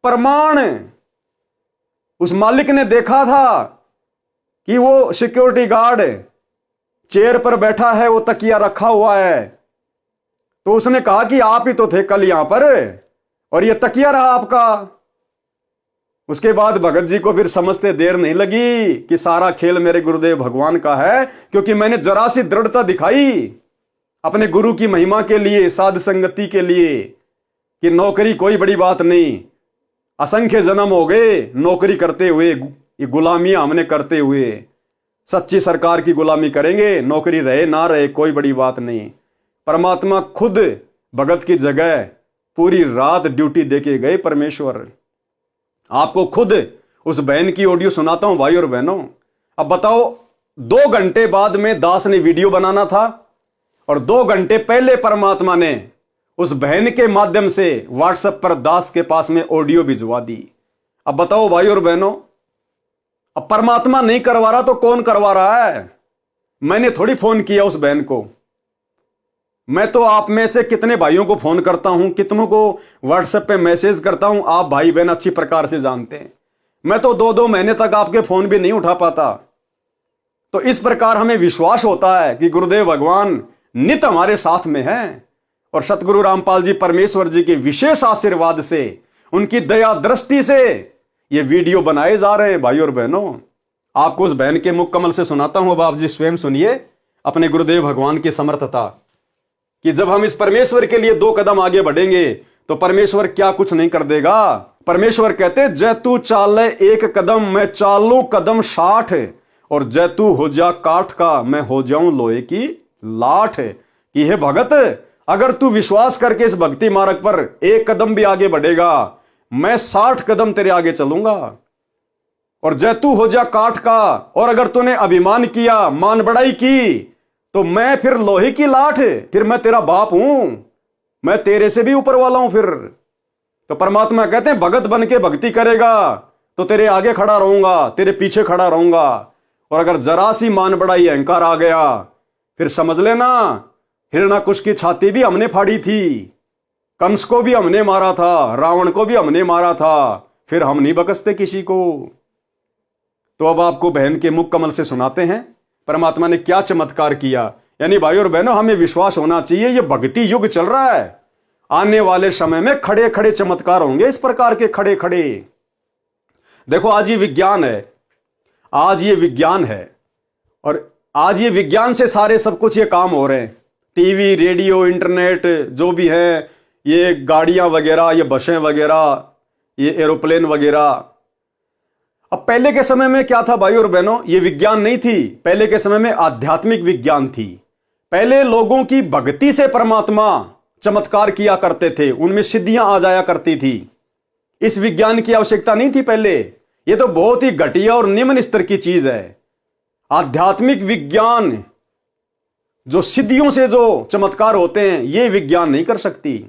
प्रमाण। उस मालिक ने देखा था कि वो सिक्योरिटी गार्ड चेयर पर बैठा है, वो तकिया रखा हुआ है। तो उसने कहा कि आप ही तो थे कल यहां पर, और ये तकिया रहा आपका। उसके बाद भगत जी को फिर समझते देर नहीं लगी कि सारा खेल मेरे गुरुदेव भगवान का है, क्योंकि मैंने जरा सी दृढ़ता दिखाई अपने गुरु की महिमा के लिए, साध संगति के लिए, कि नौकरी कोई बड़ी बात नहीं, असंख्य जन्म हो गए नौकरी करते हुए, ये गुलामियां हमने करते हुए, सच्ची सरकार की गुलामी करेंगे, नौकरी रहे ना रहे कोई बड़ी बात नहीं। परमात्मा खुद भगत की जगह पूरी रात ड्यूटी देके गए परमेश्वर। आपको खुद उस बहन की ऑडियो सुनाता हूं भाई और बहनों। अब बताओ, 2 घंटे बाद में दास ने वीडियो बनाना था, और 2 घंटे पहले परमात्मा ने उस बहन के माध्यम से व्हाट्सएप पर दास के पास में ऑडियो भिजवा दी। अब बताओ भाई और बहनों, अब परमात्मा नहीं करवा रहा तो कौन करवा रहा है? मैंने थोड़ी फोन किया उस बहन को। मैं तो आप में से कितने भाइयों को फोन करता हूं, कितनों को व्हाट्सएप पे मैसेज करता हूं, आप भाई बहन अच्छी प्रकार से जानते हैं। मैं तो 2-2 महीने तक आपके फोन भी नहीं उठा पाता। तो इस प्रकार हमें विश्वास होता है कि गुरुदेव भगवान नित हमारे साथ में हैं, और सतगुरु रामपाल जी परमेश्वर जी के विशेष आशीर्वाद से, उनकी दया दृष्टि से ये वीडियो बनाए जा रहे हैं भाई और बहनों। आपको उस बहन के मुख कमल से सुनाता हूं, अब आप जी स्वयं सुनिए अपने गुरुदेव भगवान की समर्थता, कि जब हम इस परमेश्वर के लिए 2 कदम आगे बढ़ेंगे तो परमेश्वर क्या कुछ नहीं कर देगा। परमेश्वर कहते, जय तू चाले 1 कदम, मैं चालू कदम 60, और जय तू हो जा काठ का, मैं हो जाऊं लोहे की लाठ। कि हे भगत, अगर तू विश्वास करके इस भक्ति मार्ग पर 1 कदम भी आगे बढ़ेगा, मैं 60 कदम तेरे आगे चलूंगा। और जय तू हो जा काठ का, और अगर तूने अभिमान किया, मान बढ़ाई की, तो मैं फिर लोहे की लाठ, फिर मैं तेरा बाप हूं, मैं तेरे से भी ऊपर वाला हूं फिर। तो परमात्मा कहते हैं, भगत बन के भक्ति करेगा तो तेरे आगे खड़ा रहूंगा, तेरे पीछे खड़ा रहूंगा, और अगर जरा सी मान बढ़ाई, अहंकार आ गया, फिर समझ लेना हिरण्याकुश की छाती भी हमने फाड़ी थी, कंस को भी हमने मारा था, रावण को भी हमने मारा था, फिर हम नहीं बकसते किसी को। तो अब आपको बहन के मुख कमल से सुनाते हैं परमात्मा ने क्या चमत्कार किया। यानी भाई और बहनों, हमें विश्वास होना चाहिए, ये भक्ति युग चल रहा है, आने वाले समय में खड़े खड़े चमत्कार होंगे, इस प्रकार के खड़े खड़े। देखो आज ये विज्ञान है, आज ये विज्ञान है, और आज ये विज्ञान से सारे सब कुछ ये काम हो रहे हैं, टीवी, रेडियो, इंटरनेट जो भी है, ये गाड़ियां वगैरह, ये बसें वगैरह, ये एरोप्लेन वगैरह। अब पहले के समय में क्या था भाई और बहनों, ये विज्ञान नहीं थी, पहले के समय में आध्यात्मिक विज्ञान थी। पहले लोगों की भक्ति से परमात्मा चमत्कार किया करते थे, उनमें सिद्धियां आ जाया करती थी। इस विज्ञान की आवश्यकता नहीं थी पहले, ये तो बहुत ही घटिया और निम्न स्तर की चीज है। आध्यात्मिक विज्ञान जो सिद्धियों से जो चमत्कार होते हैं, ये विज्ञान नहीं कर सकती।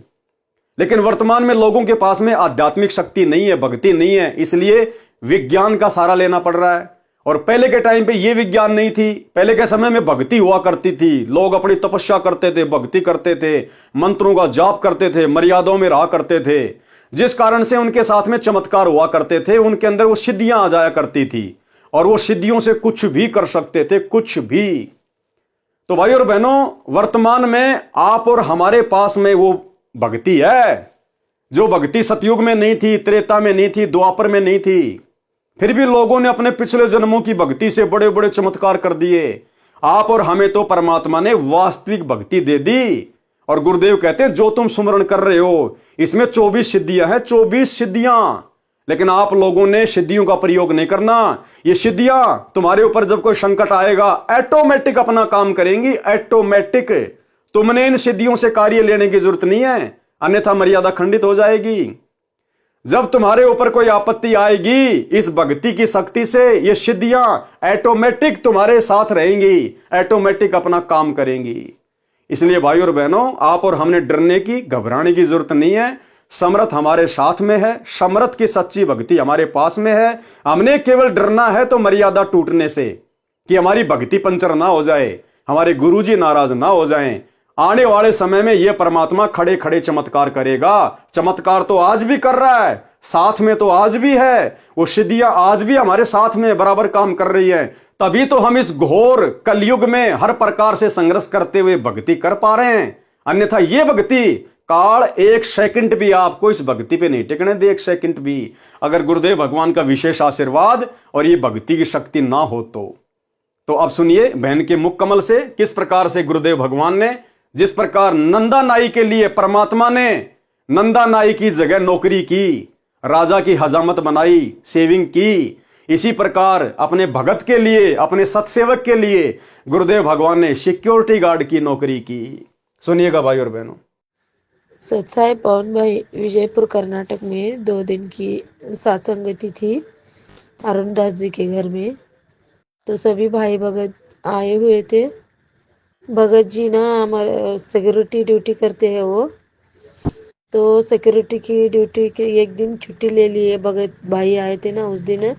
लेकिन वर्तमान में लोगों के पास में आध्यात्मिक शक्ति नहीं है, भक्ति नहीं है, इसलिए विज्ञान का सहारा लेना पड़ रहा है। और पहले के टाइम पे ये विज्ञान नहीं थी, पहले के समय में भक्ति हुआ करती थी, लोग अपनी तपस्या करते थे, भक्ति करते थे, मंत्रों का जाप करते थे, मर्यादाओं में रहा करते थे, जिस कारण से उनके साथ में चमत्कार हुआ करते थे, उनके अंदर वो सिद्धियां आ जाया करती थी। और वो सिद्धियों से कुछ भी कर सकते थे, कुछ भी। तो भाई और बहनों, वर्तमान में आप और हमारे पास में वो भक्ति है जो भक्ति सतयुग में नहीं थी, त्रेता में नहीं थी, द्वापर में नहीं थी। फिर भी लोगों ने अपने पिछले जन्मों की भक्ति से बड़े बड़े चमत्कार कर दिए। आप और हमें तो परमात्मा ने वास्तविक भक्ति दे दी। और गुरुदेव कहते हैं जो तुम सुमरण कर रहे हो इसमें 24 सिद्धियां हैं, 24 सिद्धियां। लेकिन आप लोगों ने सिद्धियों का प्रयोग नहीं करना। ये सिद्धियां तुम्हारे ऊपर जब कोई संकट आएगा ऑटोमेटिक अपना काम करेंगी, ऑटोमेटिक। तुमने इन सिद्धियों से कार्य लेने की जरूरत नहीं है, अन्यथा मर्यादा खंडित हो जाएगी। जब तुम्हारे ऊपर कोई आपत्ति आएगी, इस भक्ति की शक्ति से ये सिद्धियां ऑटोमेटिक तुम्हारे साथ रहेंगी, ऑटोमेटिक अपना काम करेंगी। इसलिए भाई और बहनों, आप और हमने डरने की, घबराने की जरूरत नहीं है। समर्थ हमारे साथ में है, समर्थ की सच्ची भक्ति हमारे पास में है। हमने केवल डरना है तो मर्यादा टूटने से, कि हमारी भक्ति पंचर ना हो जाए, हमारे गुरुजी नाराज ना हो जाएं। आने वाले समय में यह परमात्मा खड़े खड़े चमत्कार करेगा। चमत्कार तो आज भी कर रहा है, साथ में तो आज भी है। वो सिद्धियां आज भी हमारे साथ में बराबर काम कर रही है। तभी तो हम इस घोर कलयुग में हर प्रकार से संघर्ष करते हुए भक्ति कर पा रहे हैं। अन्यथा ये भक्ति काल एक सेकंड भी आपको इस भक्ति पे नहीं टिकने दे, एक सेकंड भी। अगर गुरुदेव भगवान का विशेष आशीर्वाद और ये भक्ति की शक्ति ना हो तो अब सुनिए बहन के मुख कमल से किस प्रकार से गुरुदेव भगवान ने, जिस प्रकार नंदा नाई के लिए परमात्मा ने नंदा नाई की जगह नौकरी की, राजा की हजामत बनाई, सेविंग की, इसी प्रकार अपने भगत के लिए, अपने सत्सेवक के लिए गुरुदेव भगवान ने सिक्योरिटी गार्ड की नौकरी की। सुनिएगा भाई और बहनों। सत्साई पवन भाई विजयपुर कर्नाटक में 2 दिन की सत्संगति थी अरुणदास जी के घर में। तो सभी भाई भगत आए हुए थे। भगत जी ना हमारे सिक्योरिटी ड्यूटी करते हैं वो, तो सिक्योरिटी की ड्यूटी के एक दिन छुट्टी ले लिए। भगत भाई आए थे ना उस दिन,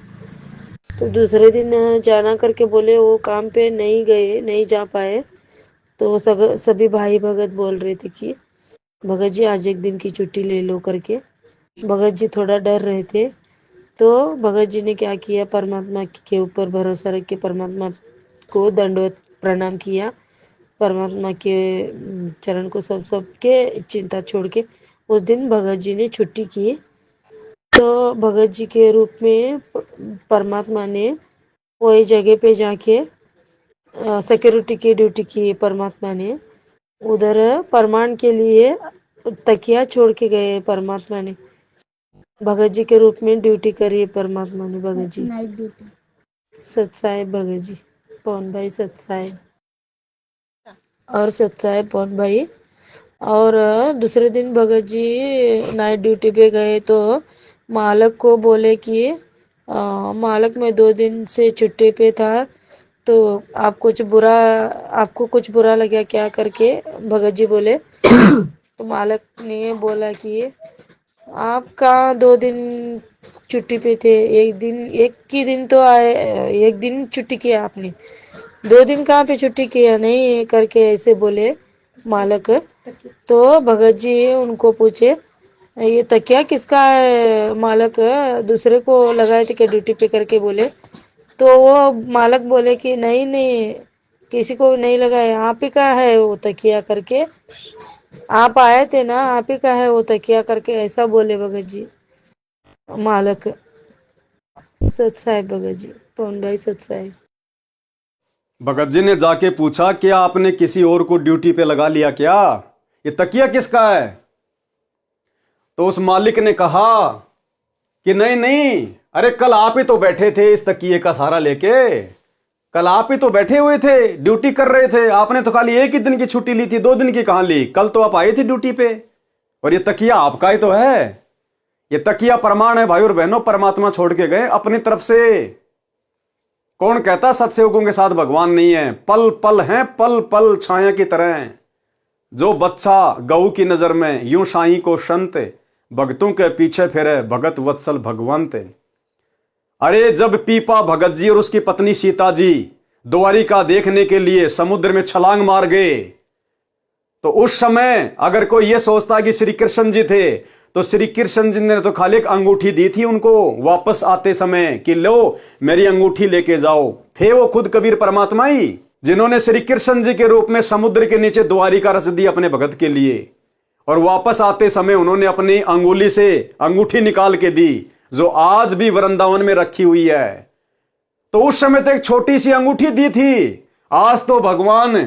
तो दूसरे दिन जाना करके बोले, वो काम पे नहीं गए, नहीं जा पाए। तो सभी भाई भगत बोल रहे थे कि भगत जी आज एक दिन की छुट्टी ले लो करके। भगत जी थोड़ा डर रहे थे। तो भगत जी ने क्या किया, परमात्मा के ऊपर भरोसा रख के परमात्मा को दंडवत प्रणाम किया। परमात्मा के चरण को सब के चिंता छोड़ के उस दिन भगत जी ने छुट्टी की। तो भगत जी के रूप में परमात्मा ने वही जगह पे जाके सिक्योरिटी की ड्यूटी की। परमात्मा ने उधर प्रमाण के लिए तकिया छोड़ के गए। परमात्मा ने भगत जी के रूप में ड्यूटी करी परमात्मा ने। भगत जी नाइट ड्यूटी, सत्साहेब भगत जी, पवन भाई सत्साहेब और सत्साहेब पवन भाई। और दूसरे दिन भगत जी नाइट ड्यूटी पे गए तो मालक को बोले कि मालक मैं 2 दिन से छुट्टी पे था, तो आपको कुछ बुरा लगा क्या करके भगत जी बोले। तो मालक ने बोला कि आप कहाँ 2 दिन छुट्टी पे थे, एक ही दिन तो आए, एक दिन छुट्टी किया आपने, 2 दिन कहाँ पे छुट्टी किया नहीं करके ऐसे बोले मालक। तो भगत जी उनको पूछे ये तकिया किसका है मालक, दूसरे को लगाए थे क्या ड्यूटी पे करके बोले। तो वो मालक बोले कि नहीं किसी को नहीं लगाया, आप ही का है वो तकिया करके, आप आए थे ना, आप ही का है वो तकिया करके ऐसा बोले भगत जी मालक। सत्साहेब भगत जी, पवन भाई सत्साहेब। भगत जी ने जाके पूछा क्या आपने किसी और को ड्यूटी पे लगा लिया क्या, ये तकिया किसका है। तो उस मालिक ने कहा कि नहीं, अरे कल आप ही तो बैठे थे इस तकिए का सहारा लेके, कल आप ही तो बैठे हुए थे, ड्यूटी कर रहे थे। आपने तो खाली एक ही दिन की छुट्टी ली थी, 2 दिन की कहां ली, कल तो आप आए थे ड्यूटी पे। और ये तकिया आपका ही तो है। ये तकिया प्रमाण है भाई और बहनों, परमात्मा छोड़ के गए अपनी तरफ से। कौन कहता सत्सेवकों के साथ भगवान नहीं है, पल पल हैं, पल पल छाया की तरह। जो बच्चा गऊ की नजर में यूं साईं को संत, भगतों के पीछे फिरे भगत वत्सल भगवंत। अरे जब पीपा भगत जी और उसकी पत्नी सीता जी द्वारिका देखने के लिए समुद्र में छलांग मार गए, तो उस समय अगर कोई यह सोचता कि श्री कृष्ण जी थे तो श्री कृष्ण जी ने तो खाली एक अंगूठी दी थी उनको वापस आते समय कि लो मेरी अंगूठी लेके जाओ। थे वो खुद कबीर परमात्मा ही जिन्होंने श्री कृष्ण जी के रूप में समुद्र के नीचे द्वारिका रच दी अपने भगत के लिए, और वापस आते समय उन्होंने अपनी अंगुली से अंगूठी निकाल के दी जो आज भी वृंदावन में रखी हुई है। तो उस समय तो एक छोटी सी अंगूठी दी थी, आज तो भगवान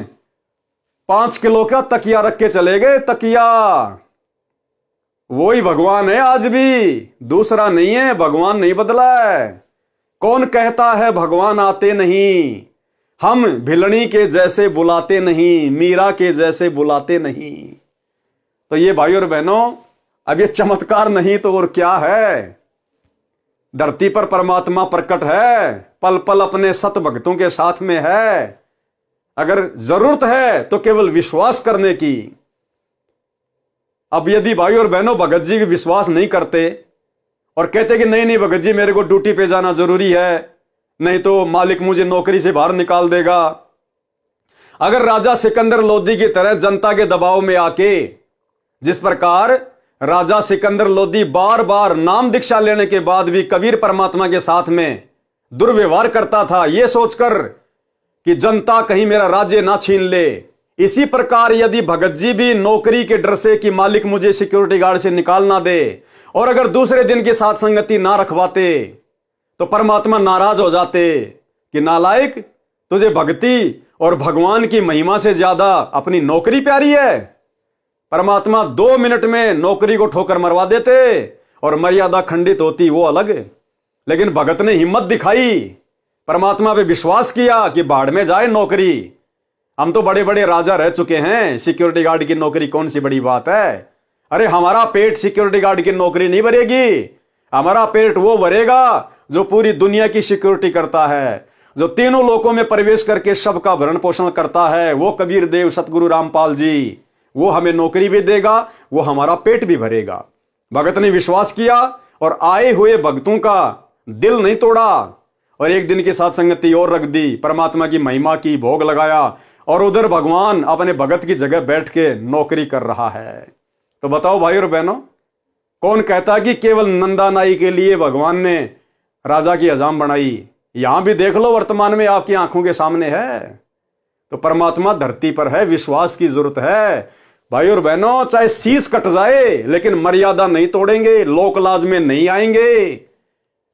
5 किलो का तकिया रख के चले गए। तकिया वही भगवान है आज भी, दूसरा नहीं है। भगवान नहीं बदला है। कौन कहता है भगवान आते नहीं, हम भिलनी के जैसे बुलाते नहीं, मीरा के जैसे बुलाते नहीं। तो ये भाई और बहनों, अब ये चमत्कार नहीं तो और क्या है। धरती पर परमात्मा प्रकट है, पल पल अपने सत भक्तों के साथ में है। अगर जरूरत है तो केवल विश्वास करने की। अब यदि भाई और बहनों भगत जी विश्वास नहीं करते और कहते कि नहीं नहीं भगत जी मेरे को ड्यूटी पे जाना जरूरी है, नहीं तो मालिक मुझे नौकरी से बाहर निकाल देगा। अगर राजा सिकंदर लोदी की तरह जनता के दबाव में आके, जिस प्रकार राजा सिकंदर लोदी बार बार नाम दीक्षा लेने के बाद भी कबीर परमात्मा के साथ में दुर्व्यवहार करता था, यह सोचकर कि जनता कहीं मेरा राज्य ना छीन ले, इसी प्रकार यदि भगत जी भी नौकरी के डर से कि मालिक मुझे सिक्योरिटी गार्ड से निकाल ना दे, और अगर दूसरे दिन की साथ संगति ना रखवाते तो परमात्मा नाराज हो जाते कि नालायक, तुझे भक्ति और भगवान की महिमा से ज्यादा अपनी नौकरी प्यारी है। परमात्मा 2 मिनट में नौकरी को ठोकर मरवा देते और मर्यादा खंडित होती, वो अलग। लेकिन भगत ने हिम्मत दिखाई, परमात्मा पे विश्वास किया कि बाढ़ में जाए नौकरी। हम तो बड़े बड़े राजा रह चुके हैं, सिक्योरिटी गार्ड की नौकरी कौन सी बड़ी बात है। अरे हमारा पेट सिक्योरिटी गार्ड की नौकरी नहीं भरेगी, हमारा पेट वो भरेगा जो पूरी दुनिया की सिक्योरिटी करता है, जो तीनों लोकों में प्रवेश करके सबका भरण पोषण करता है, वो कबीर देव सतगुरु रामपाल जी। वो हमें नौकरी भी देगा, वो हमारा पेट भी भरेगा। भगत ने विश्वास किया और आए हुए भक्तों का दिल नहीं तोड़ा, और एक दिन की साथ संगति और रख दी, परमात्मा की महिमा की भोग लगाया, और उधर भगवान अपने भगत की जगह बैठ के नौकरी कर रहा है। तो बताओ भाई और बहनों, कौन कहता कि केवल नंदा नाई के लिए भगवान ने राजा की हजाम बनाई। यहां भी देख लो, वर्तमान में आपकी आंखों के सामने है। तो परमात्मा धरती पर है, विश्वास की जरूरत है भाई और बहनों। चाहे शीश कट जाए लेकिन मर्यादा नहीं तोड़ेंगे, लोक लाज में नहीं आएंगे,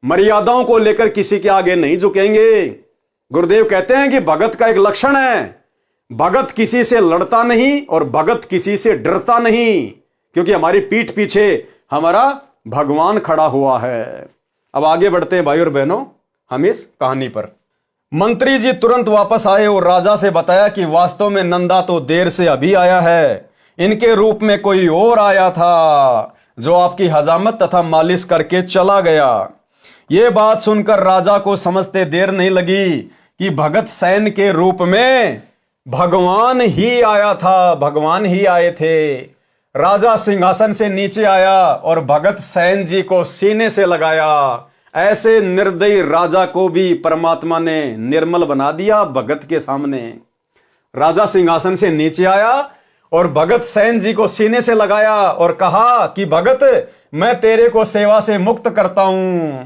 मर्यादाओं को लेकर किसी के आगे नहीं झुकेंगे। गुरुदेव कहते हैं कि भगत का एक लक्षण है, भगत किसी से लड़ता नहीं और भगत किसी से डरता नहीं, क्योंकि हमारी पीठ पीछे हमारा भगवान खड़ा हुआ है। अब आगे बढ़ते हैं भाई और बहनों हम इस कहानी पर। मंत्री जी तुरंत वापस आए और राजा से बताया कि वास्तव में नंदा तो देर से अभी आया है, इनके रूप में कोई और आया था जो आपकी हजामत तथा मालिश करके चला गया। यह बात सुनकर राजा को समझते देर नहीं लगी कि भगत सैन के रूप में भगवान ही आया था, भगवान ही आए थे। राजा सिंहासन से नीचे आया और भगत सैन जी को सीने से लगाया। ऐसे निर्दयी राजा को भी परमात्मा ने निर्मल बना दिया भगत के सामने। राजा सिंहासन से नीचे आया और भगत सैन जी को सीने से लगाया और कहा कि भगत, मैं तेरे को सेवा से मुक्त करता हूं,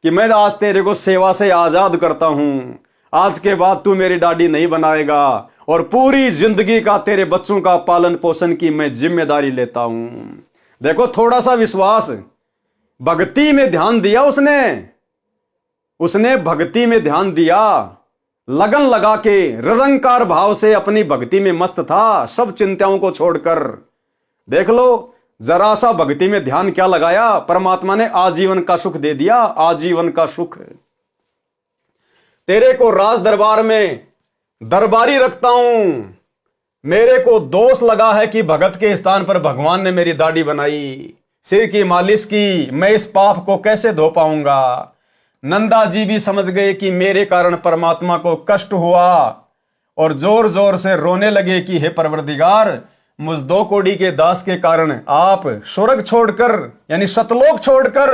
कि मैं आज तेरे को सेवा से आजाद करता हूं। आज के बाद तू मेरी दाढ़ी नहीं बनाएगा और पूरी जिंदगी का तेरे बच्चों का पालन पोषण की मैं जिम्मेदारी लेता हूं। देखो, थोड़ा सा विश्वास, भक्ति में ध्यान दिया उसने भक्ति में ध्यान दिया, लगन लगा के निरंकार भाव से अपनी भक्ति में मस्त था, सब चिंताओं को छोड़कर। देख लो, जरा सा भक्ति में ध्यान क्या लगाया, परमात्मा ने आजीवन का सुख दे दिया, आजीवन का सुख। तेरे को राज दरबार में दरबारी रखता हूं। मेरे को दोष लगा है कि भगत के स्थान पर भगवान ने मेरी दाढ़ी बनाई, सिर की मालिश की, मैं इस पाप को कैसे धो पाऊंगा। नंदा जी भी समझ गए कि मेरे कारण परमात्मा को कष्ट हुआ और जोर जोर से रोने लगे कि हे परवरदिगार, मुझ 2 कौड़ी के दास के कारण आप स्वर्ग छोड़कर यानी सतलोक छोड़कर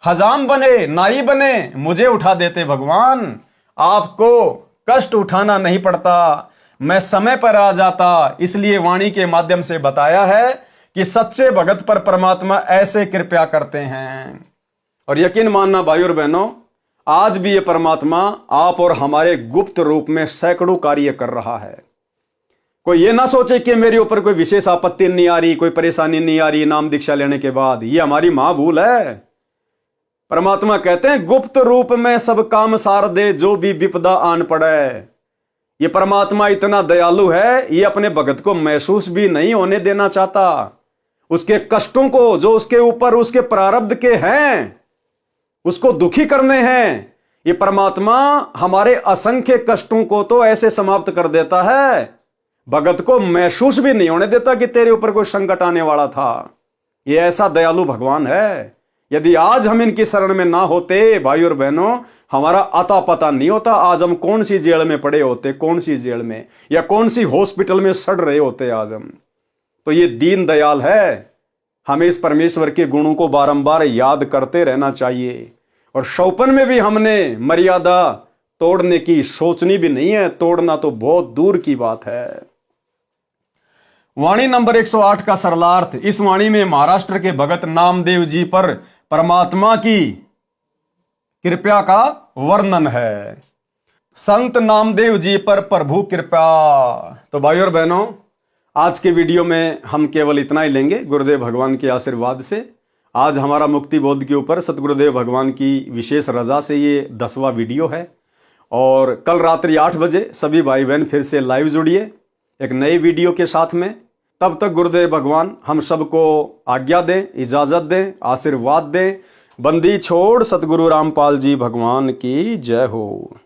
हजाम बने, नाई बने, मुझे उठा देते भगवान। आपको कष्ट उठाना नहीं पड़ता, मैं समय पर आ जाता। इसलिए वाणी के माध्यम से बताया है कि सच्चे भगत पर परमात्मा ऐसे कृपा करते हैं। और यकीन मानना भाई और बहनों, आज भी ये परमात्मा आप और हमारे गुप्त रूप में सैकड़ों कार्य कर रहा है। कोई ये ना सोचे कि मेरे ऊपर कोई विशेष आपत्ति नहीं आ रही, कोई परेशानी नहीं आ रही नाम दीक्षा लेने के बाद, ये हमारी महाभूल है। परमात्मा कहते हैं गुप्त रूप में सब काम सार दे जो भी विपदा आन पड़े। ये परमात्मा इतना दयालु है, ये अपने भगत को महसूस भी नहीं होने देना चाहता। उसके कष्टों को जो उसके ऊपर उसके प्रारब्ध के हैं उसको दुखी करने हैं, ये परमात्मा हमारे असंख्य कष्टों को तो ऐसे समाप्त कर देता है, भगत को महसूस भी नहीं होने देता कि तेरे ऊपर कोई संकट आने वाला था। ये ऐसा दयालु भगवान है। यदि आज हम इनकी शरण में ना होते भाई और बहनों, हमारा अता पता नहीं होता आज हम कौन सी जेल में पड़े होते, कौन सी जेल में या कौन सी हॉस्पिटल में सड़ रहे होते आज हम। तो ये दीन दयाल है। हमें इस परमेश्वर के गुणों को बारंबार याद करते रहना चाहिए। और शौपन में भी हमने मर्यादा तोड़ने की सोचनी भी नहीं है, तोड़ना तो बहुत दूर की बात है। वाणी नंबर 108 का सरलार्थ। इस वाणी में महाराष्ट्र के भगत नामदेव जी पर परमात्मा की कृपा का वर्णन है। संत नामदेव जी पर प्रभु कृपा। तो भाई और बहनों, आज के वीडियो में हम केवल इतना ही लेंगे गुरुदेव भगवान के आशीर्वाद से। आज हमारा मुक्ति बोध के ऊपर सतगुरुदेव भगवान की विशेष रजा से ये 10वां वीडियो है। और कल रात्रि 8 बजे सभी भाई बहन फिर से लाइव जुड़िए एक नए वीडियो के साथ में। तब तक गुरुदेव भगवान हम सबको आज्ञा दें, इजाजत दें, आशीर्वाद दें। बंदी छोड़ सतगुरु रामपाल जी भगवान की जय हो।